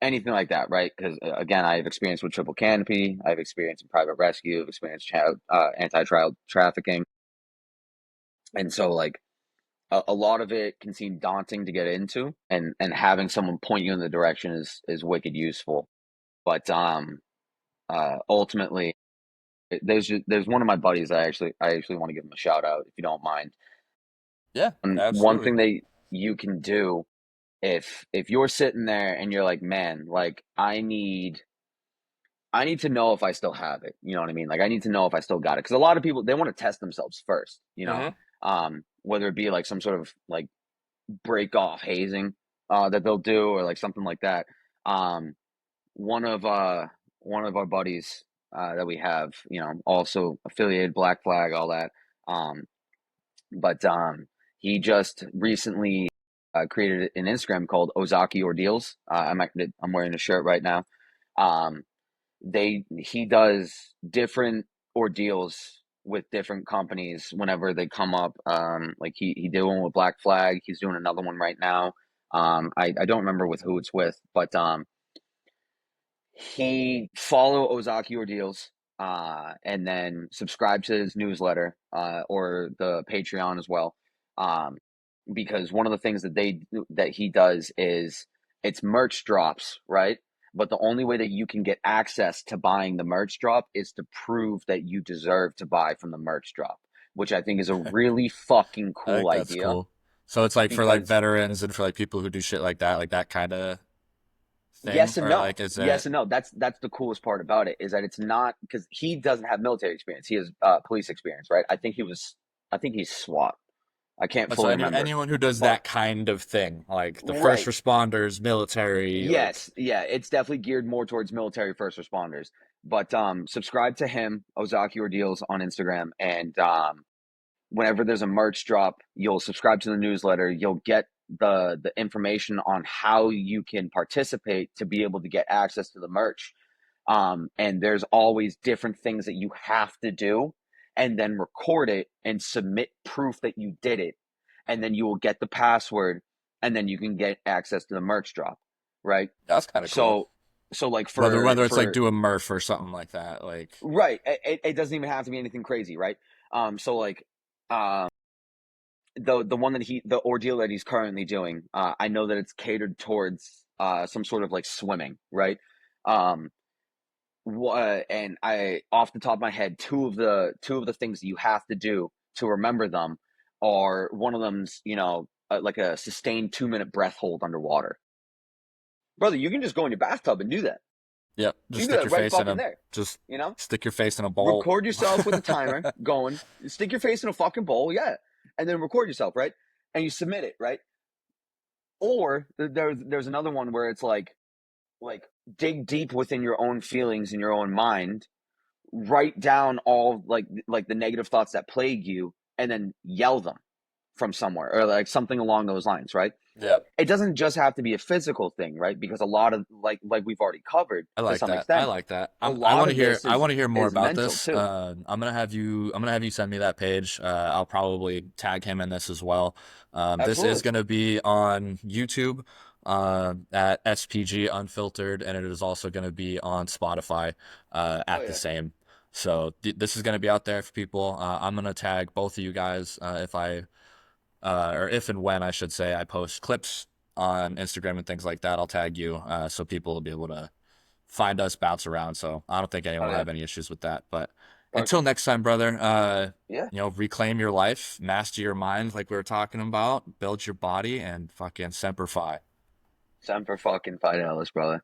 S2: anything like that, right? Because again, I have experience with triple canopy. I have experience in private rescue. I've experienced anti-child trafficking, and so like a lot of it can seem daunting to get into, and having someone point you in the direction is wicked useful. But ultimately, there's one of my buddies I actually want to give him a shout out if you don't mind.
S1: Yeah,
S2: And one
S1: absolutely.
S2: thing that you can do, if you're sitting there and you're like, man, like I need to know if I still have it. You know what I mean? Like I need to know if I still got it, because a lot of people, they want to test themselves first.
S1: Hmm.
S2: Whether it be like some sort of like break off hazing that they'll do, or like something like that. Um, one of our buddies that we have, also affiliated Black Flag, all that. Um, but he just recently created an Instagram called Ozaki Ordeals. I'm wearing a shirt right now. Um, he does different ordeals with different companies whenever they come up. Like he did one with Black Flag. He's doing another one right now. I don't remember with who it's with, but he follow Ozaki Ordeals, and then subscribe to his newsletter, or the Patreon as well. Um, because one of the things that he does is it's merch drops, right? But the only way that you can get access to buying the merch drop is to prove that you deserve to buy from the merch drop, which I think is a really fucking
S1: I
S2: cool
S1: think that's
S2: idea
S1: cool. So it's like for like
S2: because
S1: veterans and for like people who do shit like that kind of thing,
S2: yes and
S1: or
S2: no.
S1: like is
S2: Yes
S1: it?
S2: and no. That's the coolest part about it is that it's not because he doesn't have military experience. He has police experience, right? I think he's SWAT. I can't
S1: So
S2: fully remember,
S1: anyone who does
S2: but
S1: that kind of thing, like the first
S2: right.
S1: responders, military, like
S2: Yes, yeah, it's definitely geared more towards military first responders. But subscribe to him, Ozaki Ordeals on Instagram, and whenever there's a merch drop, you'll subscribe to the newsletter. You'll get the information on how you can participate to be able to get access to the merch. And there's always different things that you have to do, and then record it and submit proof that you did it, and then you will get the password, and then you can get access to the merch drop, right?
S1: that's kind of cool.
S2: So, so like
S1: Whether it's like
S2: for
S1: do a Murph or something like that, like
S2: right, it doesn't even have to be anything crazy, right? So like, um, the one that the ordeal that he's currently doing, I know that it's catered towards some sort of like swimming, right? Um, and I off the top of my head, two of the things that you have to do to remember them are one of them's like a sustained 2 minute breath hold underwater. Brother, you can just go in your bathtub and do that.
S1: yep,
S2: You
S1: just
S2: can do
S1: stick
S2: that
S1: your
S2: right
S1: face in
S2: fucking
S1: a
S2: there.
S1: just
S2: You know,
S1: stick your face in a bowl.
S2: record yourself with a timer going, stick your face in a fucking bowl, yeah, and then record yourself, right? And you submit it, right? Or there's another one where it's like dig deep within your own feelings and your own mind, write down all like the negative thoughts that plague you, and then yell them from somewhere or like something along those lines, right?
S1: Yep.
S2: It doesn't just have to be a physical thing, right? Because a lot of like we've already covered
S1: I
S2: to
S1: like
S2: some
S1: that. I
S2: extent,
S1: like that.
S2: a
S1: I
S2: lot
S1: want to
S2: of
S1: hear.
S2: this
S1: I want to hear more
S2: is
S1: about
S2: mental
S1: this.
S2: too.
S1: I'm gonna have you send me that page. I'll probably tag him in this as well. This is
S2: Absolutely.
S1: gonna be on YouTube at SPG Unfiltered, and it is also gonna be on Spotify
S2: Oh
S1: at the
S2: yeah.
S1: same. So this is gonna be out there for people. I'm gonna tag both of you guys if I or if and when I should say I post clips on Instagram and things like that. I'll tag you so people will be able to find us, bounce around. So I don't think anyone
S2: Oh
S1: will
S2: yeah.
S1: have any issues with that. But until
S2: Perfect.
S1: next time, brother,
S2: Yeah.
S1: reclaim your life, master your mind, like we were talking about, build your body, and fucking semper fi.
S2: Time for fucking $5, brother.